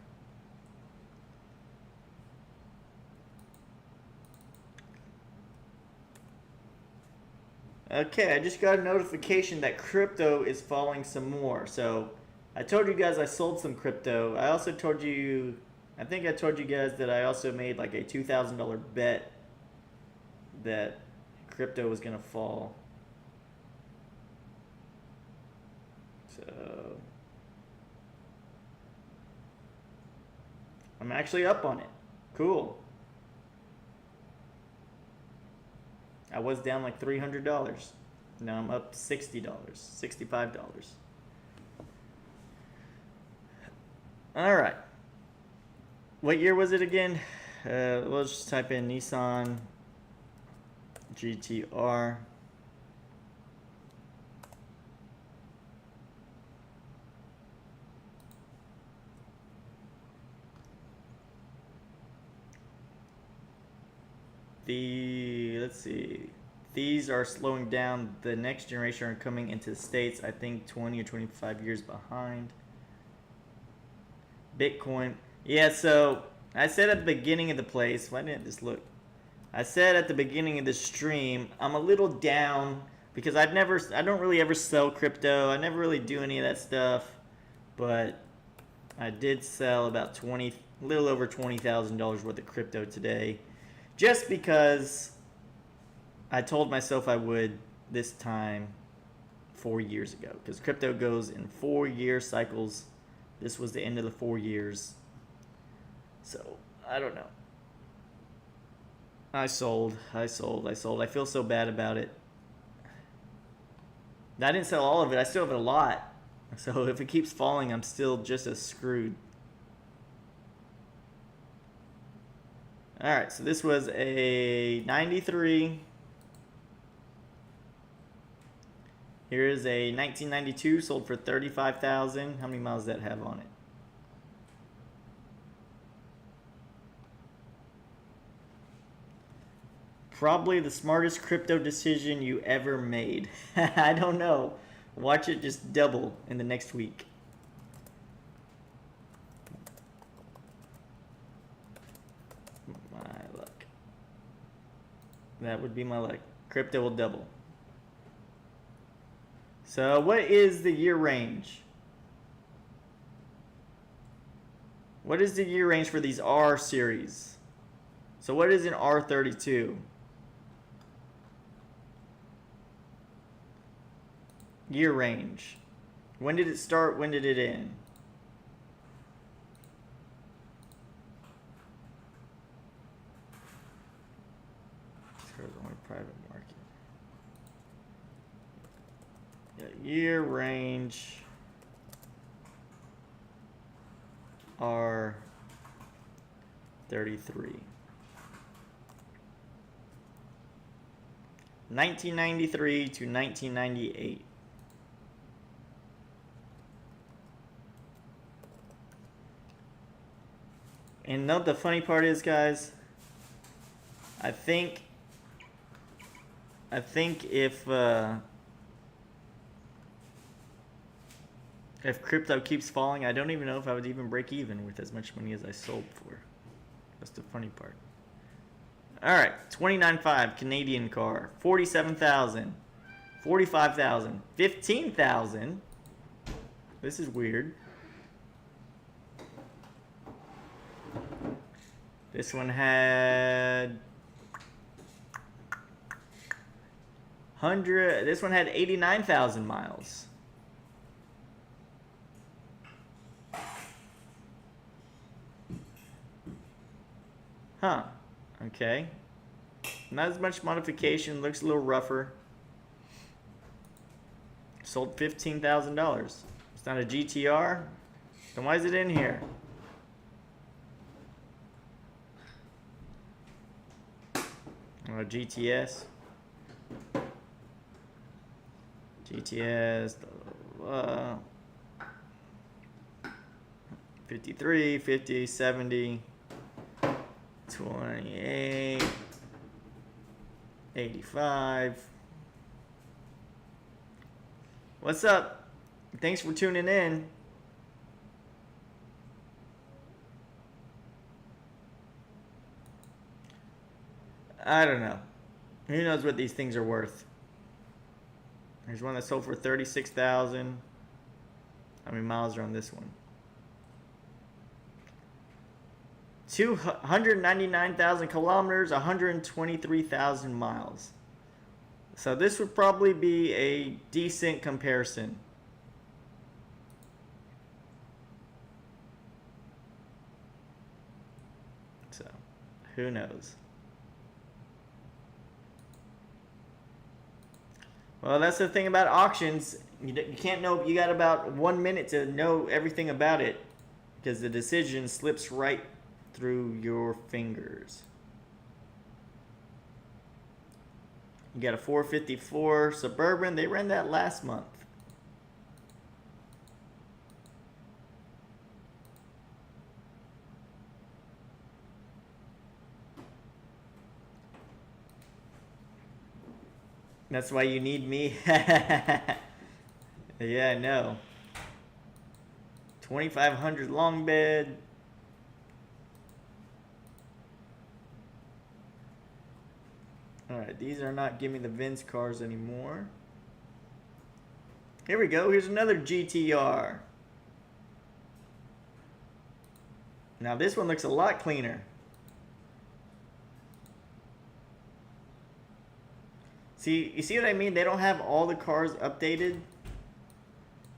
Okay, I just got a notification that crypto is falling some more. So I told you guys I sold some crypto. I also told you, I think I told you guys that I also made like a $2,000 bet that crypto was going to fall. So I'm actually up on it. Cool. I was down like $300. Now I'm up $60, $65. All right. What year was it again? Let's just type in Nissan GTR. Let's see. These are slowing down. The next generation are coming into the States, I think 20 or 25 years behind. Bitcoin. Yeah, so I said at the beginning of the place, why didn't this look? I said at the beginning of the stream, I'm a little down because I don't really ever sell crypto. I never really do any of that stuff. But I did sell about a little over $20,000 worth of crypto today. Just because I told myself I would this time 4 years ago, because crypto goes in 4-year cycles. This was the end of the 4 years. So, I don't know. I sold. I feel so bad about it. I didn't sell all of it. I still have a lot. So if it keeps falling, I'm still just as screwed. Alright, so this was a 93. Here's a 1992, sold for $35,000. How many miles does that have on it? Probably the smartest crypto decision you ever made. I don't know. Watch it just double in the next week. My luck. That would be my luck. Crypto will double. So what is the year range? What is the year range for these R series? So what is an R32? Year range. When did it start? When did it end? There's only private market. Yeah, year range R33. 1993 to 1998. And note the funny part is, guys, I think if crypto keeps falling, I don't even know if I would even break even with as much money as I sold for. That's the funny part. All right, 29.5 Canadian car, 47,000, 45,000, 15,000. This is weird. This one had 100. This one had 89,000 miles. Huh. Okay. Not as much modification. Looks a little rougher. Sold $15,000. It's not a GTR. Then why is it in here? Or a GTS. GTS. 53, 50, 70, 28, 85. What's up? Thanks for tuning in. I don't know. Who knows what these things are worth? There's one that sold for 36,000. How many miles are on this one? 299,000 kilometers, 123,000 miles. So this would probably be a decent comparison. So, who knows? Well, that's the thing about auctions. You can't know. You got about 1 minute to know everything about it, because the decision slips right through your fingers. You got a 454 Suburban. They ran that last month. That's why you need me. Yeah, I know. 2,500 long bed. Alright, these are not giving me the Vince cars anymore. Here we go. Here's another GTR. Now this one looks a lot cleaner. See, you see what I mean? They don't have all the cars updated.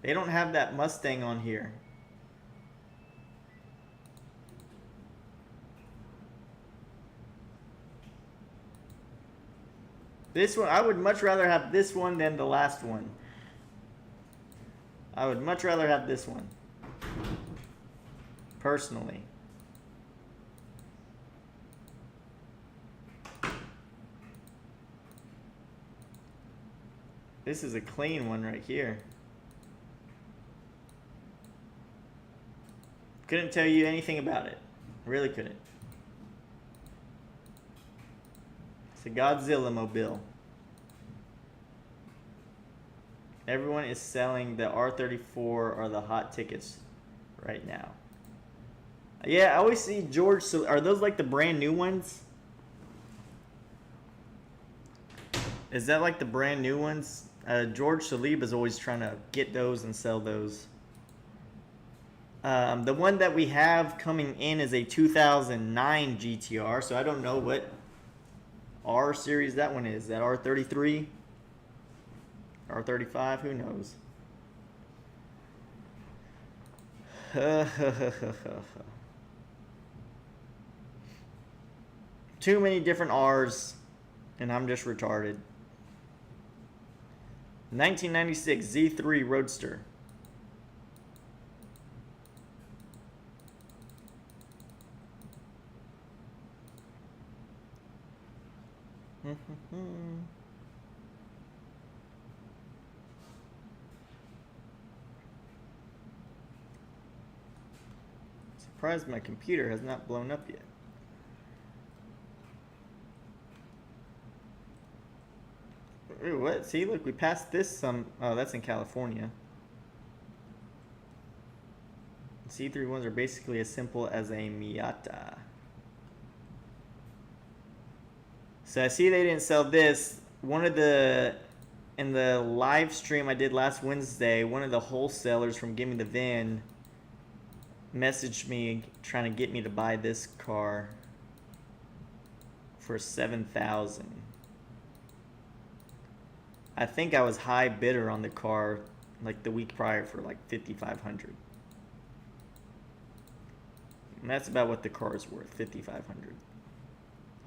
They don't have that Mustang on here. This one, I would much rather have this one than the last one. I would much rather have this one. Personally. This is a clean one right here. Couldn't tell you anything about it. Really couldn't. It's a Godzilla mobile. Everyone is selling the R34 or the hot tickets right now. Yeah, I always see George. Are those like the brand new ones? Is that like the brand new ones? George Salib is always trying to get those and sell those. The one that we have coming in is a 2009 GTR, so I don't know what R series that one is. That R33? R35? Who knows? Too many different R's, and I'm just retarded. 1996 Z3 Roadster. Surprised my computer has not blown up yet. Ooh, what? See, look, we passed this some. Oh, that's in California. C3 ones are basically as simple as a Miata. So I see they didn't sell this. One of the, in the live stream I did last Wednesday, one of the wholesalers from Gimme the VIN messaged me trying to get me to buy this car for $7,000. I think I was high bidder on the car like the week prior for like $5,500. And that's about what the car is worth, $5,500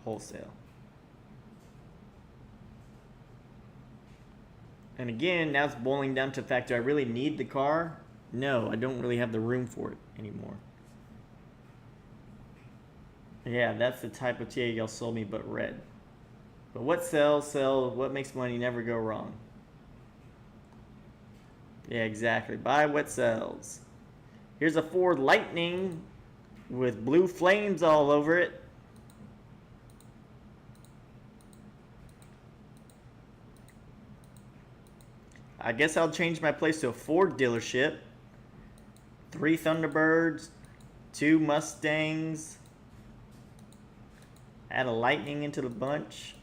wholesale. And again, now it's boiling down to the fact, do I really need the car? No, I don't really have the room for it anymore. Yeah, that's the type of TA y'all sold me, but red. But what sells, what makes money, never go wrong. Yeah, exactly. Buy what sells. Here's a Ford Lightning with blue flames all over it. I guess I'll change my place to a Ford dealership. 3 Thunderbirds, 2 Mustangs. Add a Lightning into the bunch.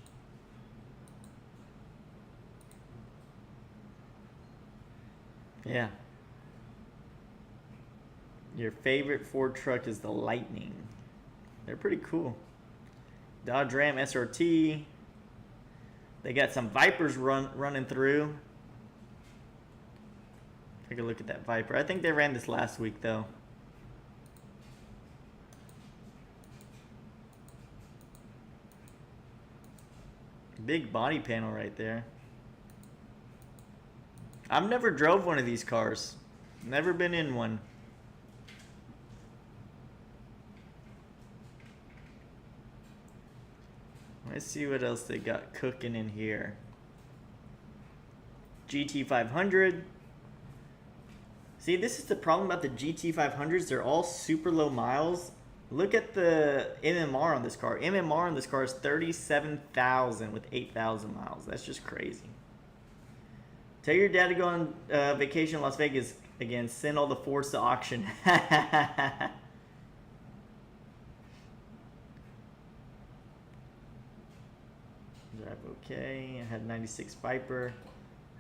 Yeah. Your favorite Ford truck is the Lightning. They're pretty cool. Dodge Ram SRT. They got some Vipers running through. Take a look at that Viper. I think they ran this last week though. Big body panel right there. I've never drove one of these cars. Never been in one. Let's see what else they got cooking in here. GT500. See, this is the problem about the GT500s. They're all super low miles. Look at the MMR on this car. MMR on this car is 37,000 with 8,000 miles. That's just crazy. Tell your dad to go on vacation in Las Vegas again. Send all the Fords to auction. Drive okay. I had 96 Viper.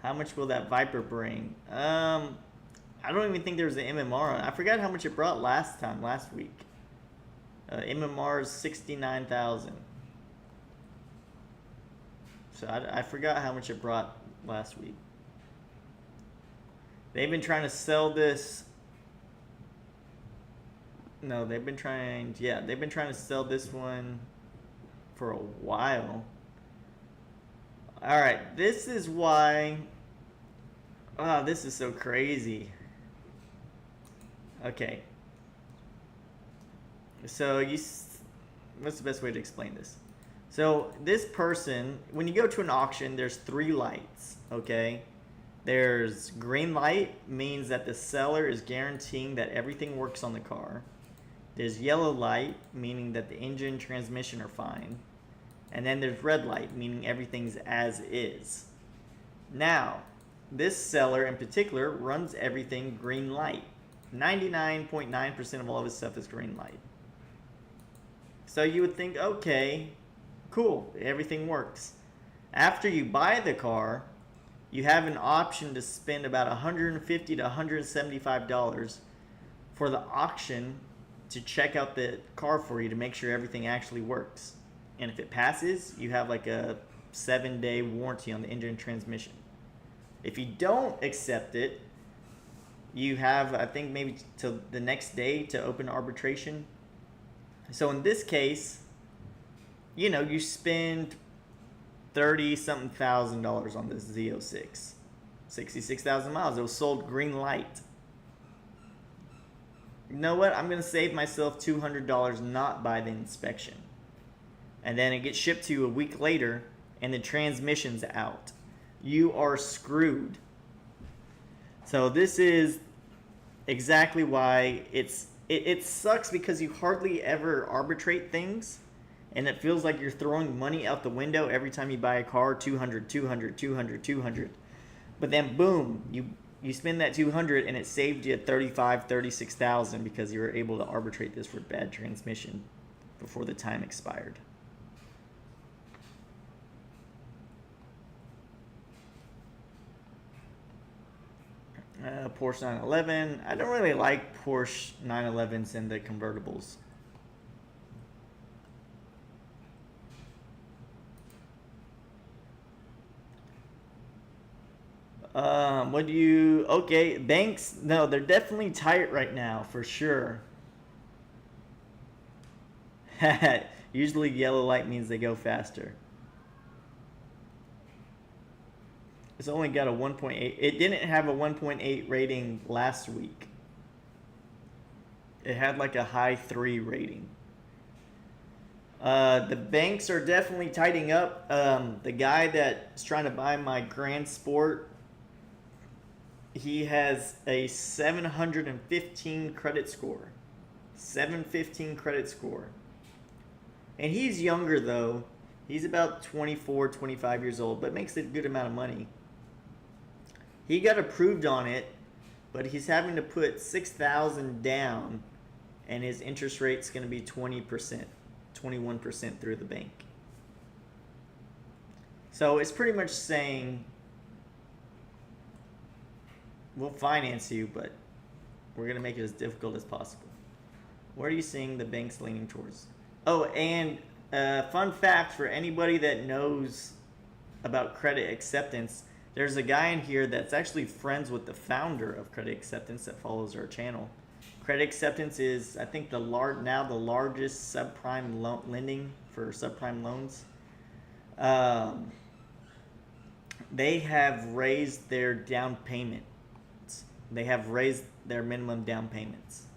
How much will that Viper bring? I don't even think there was an MMR on it. I forgot how much it brought last week. MMR is 69,000. So I forgot how much it brought last week. They've been trying to sell this. No, they've been trying. Yeah, they've been trying to sell this one for a while. All right, this is why. Oh, this is so crazy. Okay. So what's the best way to explain this? So this person, when you go to an auction, there's 3 lights, okay? There's green light, means that the seller is guaranteeing that everything works on the car. There's yellow light, meaning that the engine, transmission are fine. And then there's red light, meaning everything's as is. Now, this seller in particular runs everything green light. 99.9% of all of his stuff is green light. So you would think, okay, cool, everything works. After you buy the car, you have an option to spend about $150 to $175 for the auction to check out the car for you to make sure everything actually works. And if it passes, you have like a 7-day warranty on the engine and transmission. If you don't accept it, you have, I think, maybe till the next day to open arbitration. So in this case, you know, you spend $30-something thousand on this Z06. 66,000 miles. It was sold green light. You know what? I'm going to save myself $200, not buy the inspection. And then it gets shipped to you a week later, and the transmission's out. You are screwed. So this is exactly why it sucks, because you hardly ever arbitrate things, and it feels like you're throwing money out the window every time you buy a car. 200, 200, 200, 200. But then boom, you spend that 200 and it saved you 35, 36,000 because you were able to arbitrate this for bad transmission before the time expired. Porsche 911. I don't really like Porsche 911s and the convertibles. Okay, banks, no, they're definitely tight right now, for sure. Usually yellow light means they go faster. It's only got a 1.8. It didn't have a 1.8 rating last week. It had like a high 3 rating. The banks are definitely tightening up. The guy that's trying to buy my Grand Sport, he has a 715 credit score. 715 credit score. And he's younger though. He's about 24, 25 years old, but makes a good amount of money. He got approved on it, but he's having to put $6,000 down, and his interest rate's going to be 20%, 21% through the bank. So it's pretty much saying, we'll finance you, but we're going to make it as difficult as possible. What are you seeing the banks leaning towards? Oh, and fun fact for anybody that knows about credit acceptance, there's a guy in here that's actually friends with the founder of Credit Acceptance that follows our channel. Credit Acceptance is, I think, now the largest subprime lending for subprime loans. They have raised their down payments. They have raised their minimum down payments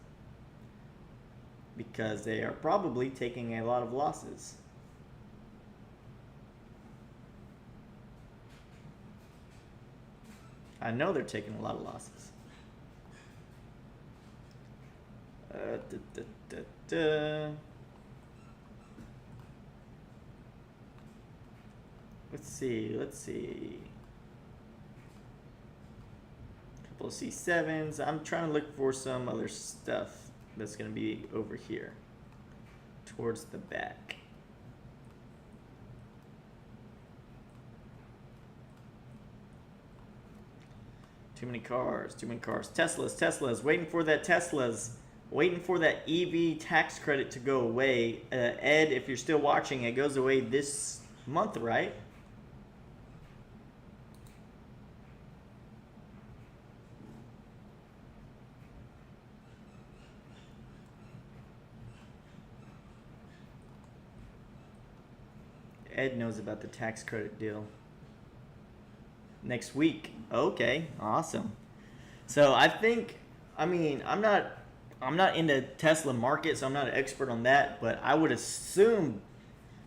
because they are probably taking a lot of losses. I know they're taking a lot of losses. Let's see. Couple of C7s. I'm trying to look for some other stuff that's going to be over here towards the back. Too many cars. Teslas. Waiting for that EV tax credit to go away. Ed, if you're still watching, it goes away this month, right? Ed knows about the tax credit deal. Next week. Okay, awesome. So I think, I mean, I'm not in the Tesla market, so I'm not an expert on that, but I would assume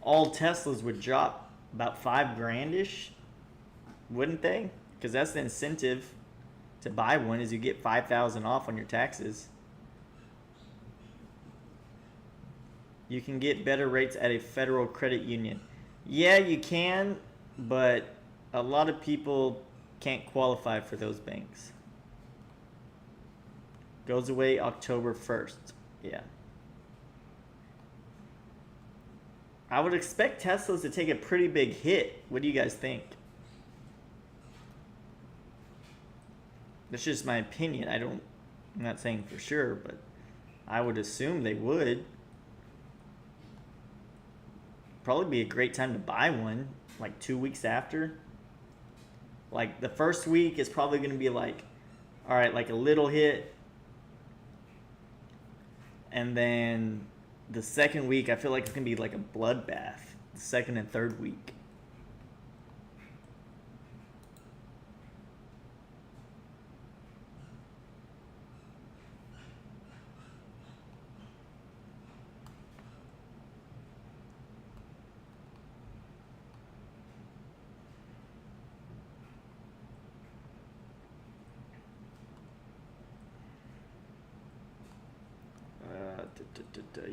all Teslas would drop about $5,000-ish, wouldn't they? Because that's the incentive to buy one, is you get $5,000 off on your taxes. You can get better rates at a federal credit union. Yeah, you can, but a lot of people can't qualify for those banks. Goes away October 1st. Yeah. I would expect Teslas to take a pretty big hit. What do you guys think? That's just my opinion. I'm not saying for sure, but I would assume they would. Probably be a great time to buy one, like 2 weeks after. Like the first week is probably going to be like, all right, like a little hit. And then the second week, I feel like it's going to be like a bloodbath. The second and third week.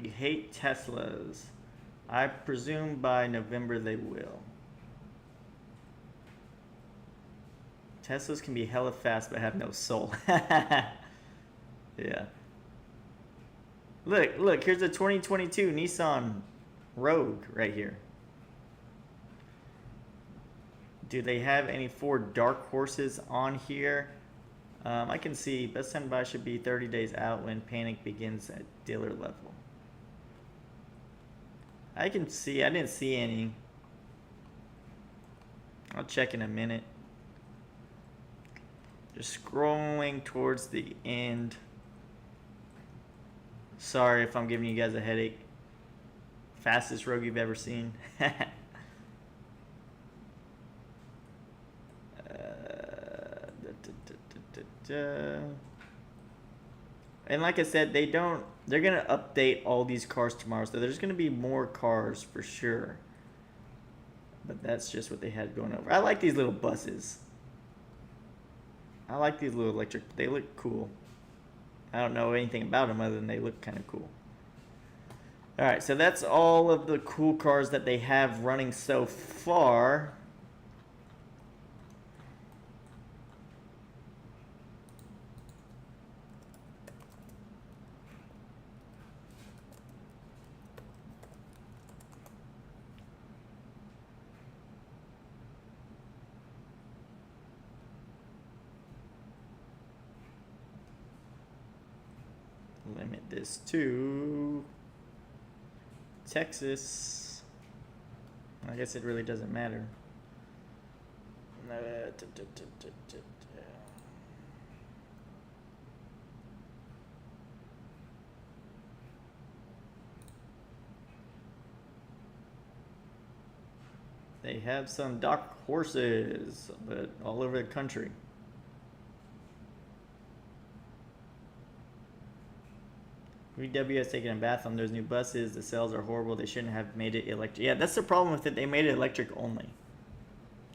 You hate Teslas. I presume by November they will. Teslas can be hella fast but have no soul. Yeah. Look, here's a 2022 Nissan Rogue right here. Do they have any Ford dark horses on here? I can see best time to buy should be 30 days out when panic begins at dealer level. I can see, I didn't see any. I'll check in a minute. Just scrolling towards the end. Sorry if I'm giving you guys a headache. Fastest Rogue you've ever seen. And like I said, they're gonna update all these cars tomorrow, so there's gonna be more cars for sure. But that's just what they had going over. I like these little buses. I like these little electric, they look cool. I don't know anything about them other than they look kind of cool. Alright, so that's all of the cool cars that they have running so far. Limit this to Texas. I guess it really doesn't matter. They have some dark horses, but all over the country. VW has taken a bath on those new buses. The sales are horrible. They shouldn't have made it electric. Yeah, that's the problem with it. They made it electric only.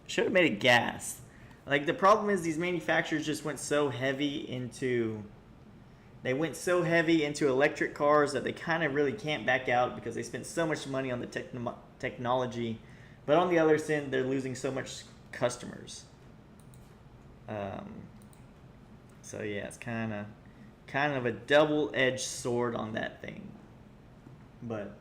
Should have made it gas. Like, the problem is these manufacturers just went so heavy into... They went so heavy into electric cars that they kind of really can't back out because they spent so much money on the technology. But on the other hand, they're losing so much customers. So yeah, it's kind of a double-edged sword on that thing. But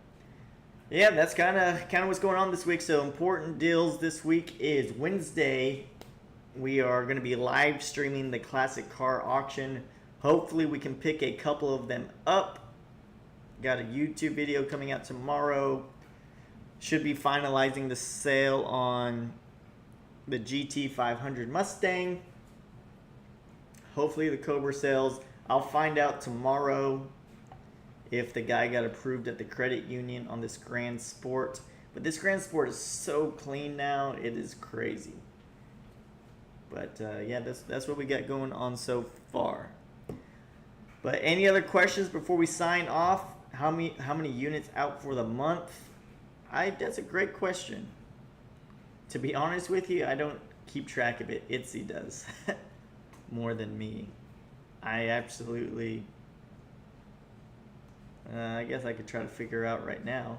yeah, that's kind of what's going on this week. So important deals this week is Wednesday. We are going to be live streaming the classic car auction. Hopefully we can pick a couple of them up. Got a YouTube video coming out tomorrow. Should be finalizing the sale on the GT 500 Mustang. Hopefully the Cobra sales. I'll find out tomorrow if the guy got approved at the credit union on this Grand Sport. But this Grand Sport is so clean now, it is crazy. But yeah, that's what we got going on so far. But any other questions before we sign off? How many units out for the month? That's a great question. To be honest with you, I don't keep track of it. Itzy does more than me. I absolutely. I guess I could try to figure out right now.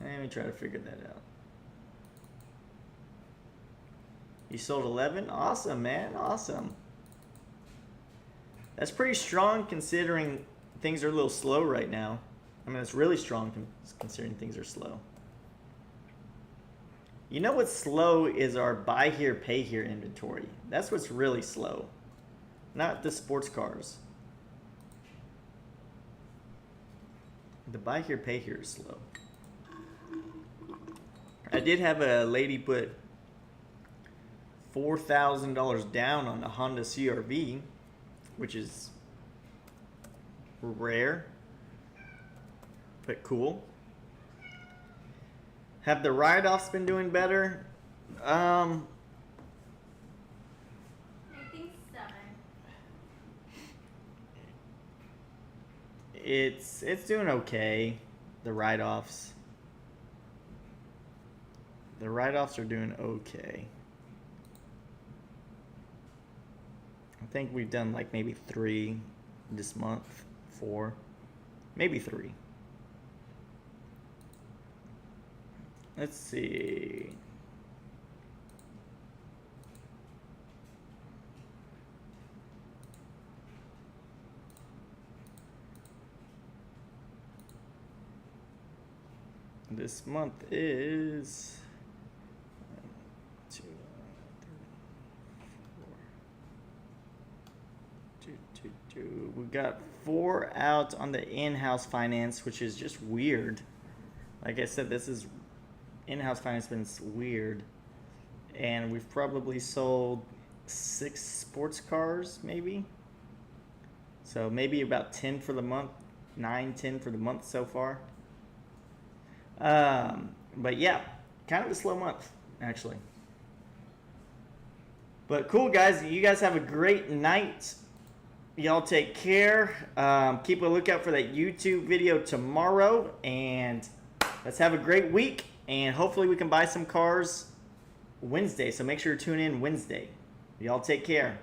Let me try to figure that out. You sold 11? Awesome, man. Awesome. That's pretty strong considering things are a little slow right now. I mean, it's really strong considering things are slow. You know what's slow is our buy here, pay here inventory. That's what's really slow. Not the sports cars. The buy here, pay here is slow. I did have a lady put $4,000 down on a Honda CR-V, which is rare, but cool. Have the write-offs been doing better? I think 7. It's doing okay. The write-offs. The write-offs are doing okay. I think we've done like maybe 3 this month, 4, maybe 3. Let's see. This month is 1, 2, 3, 4. 2. We got 4 out on the in-house finance, which is just weird. Like I said, this is in-house finance been weird, and we've probably sold 6 sports cars, maybe. So maybe about 10 for the month, 9, 10 for the month so far. But yeah, kind of a slow month actually. But cool, guys. You guys have a great night. Y'all take care. Keep a lookout for that YouTube video tomorrow, and let's have a great week. And hopefully we can buy some cars Wednesday. So make sure to tune in Wednesday. Y'all take care.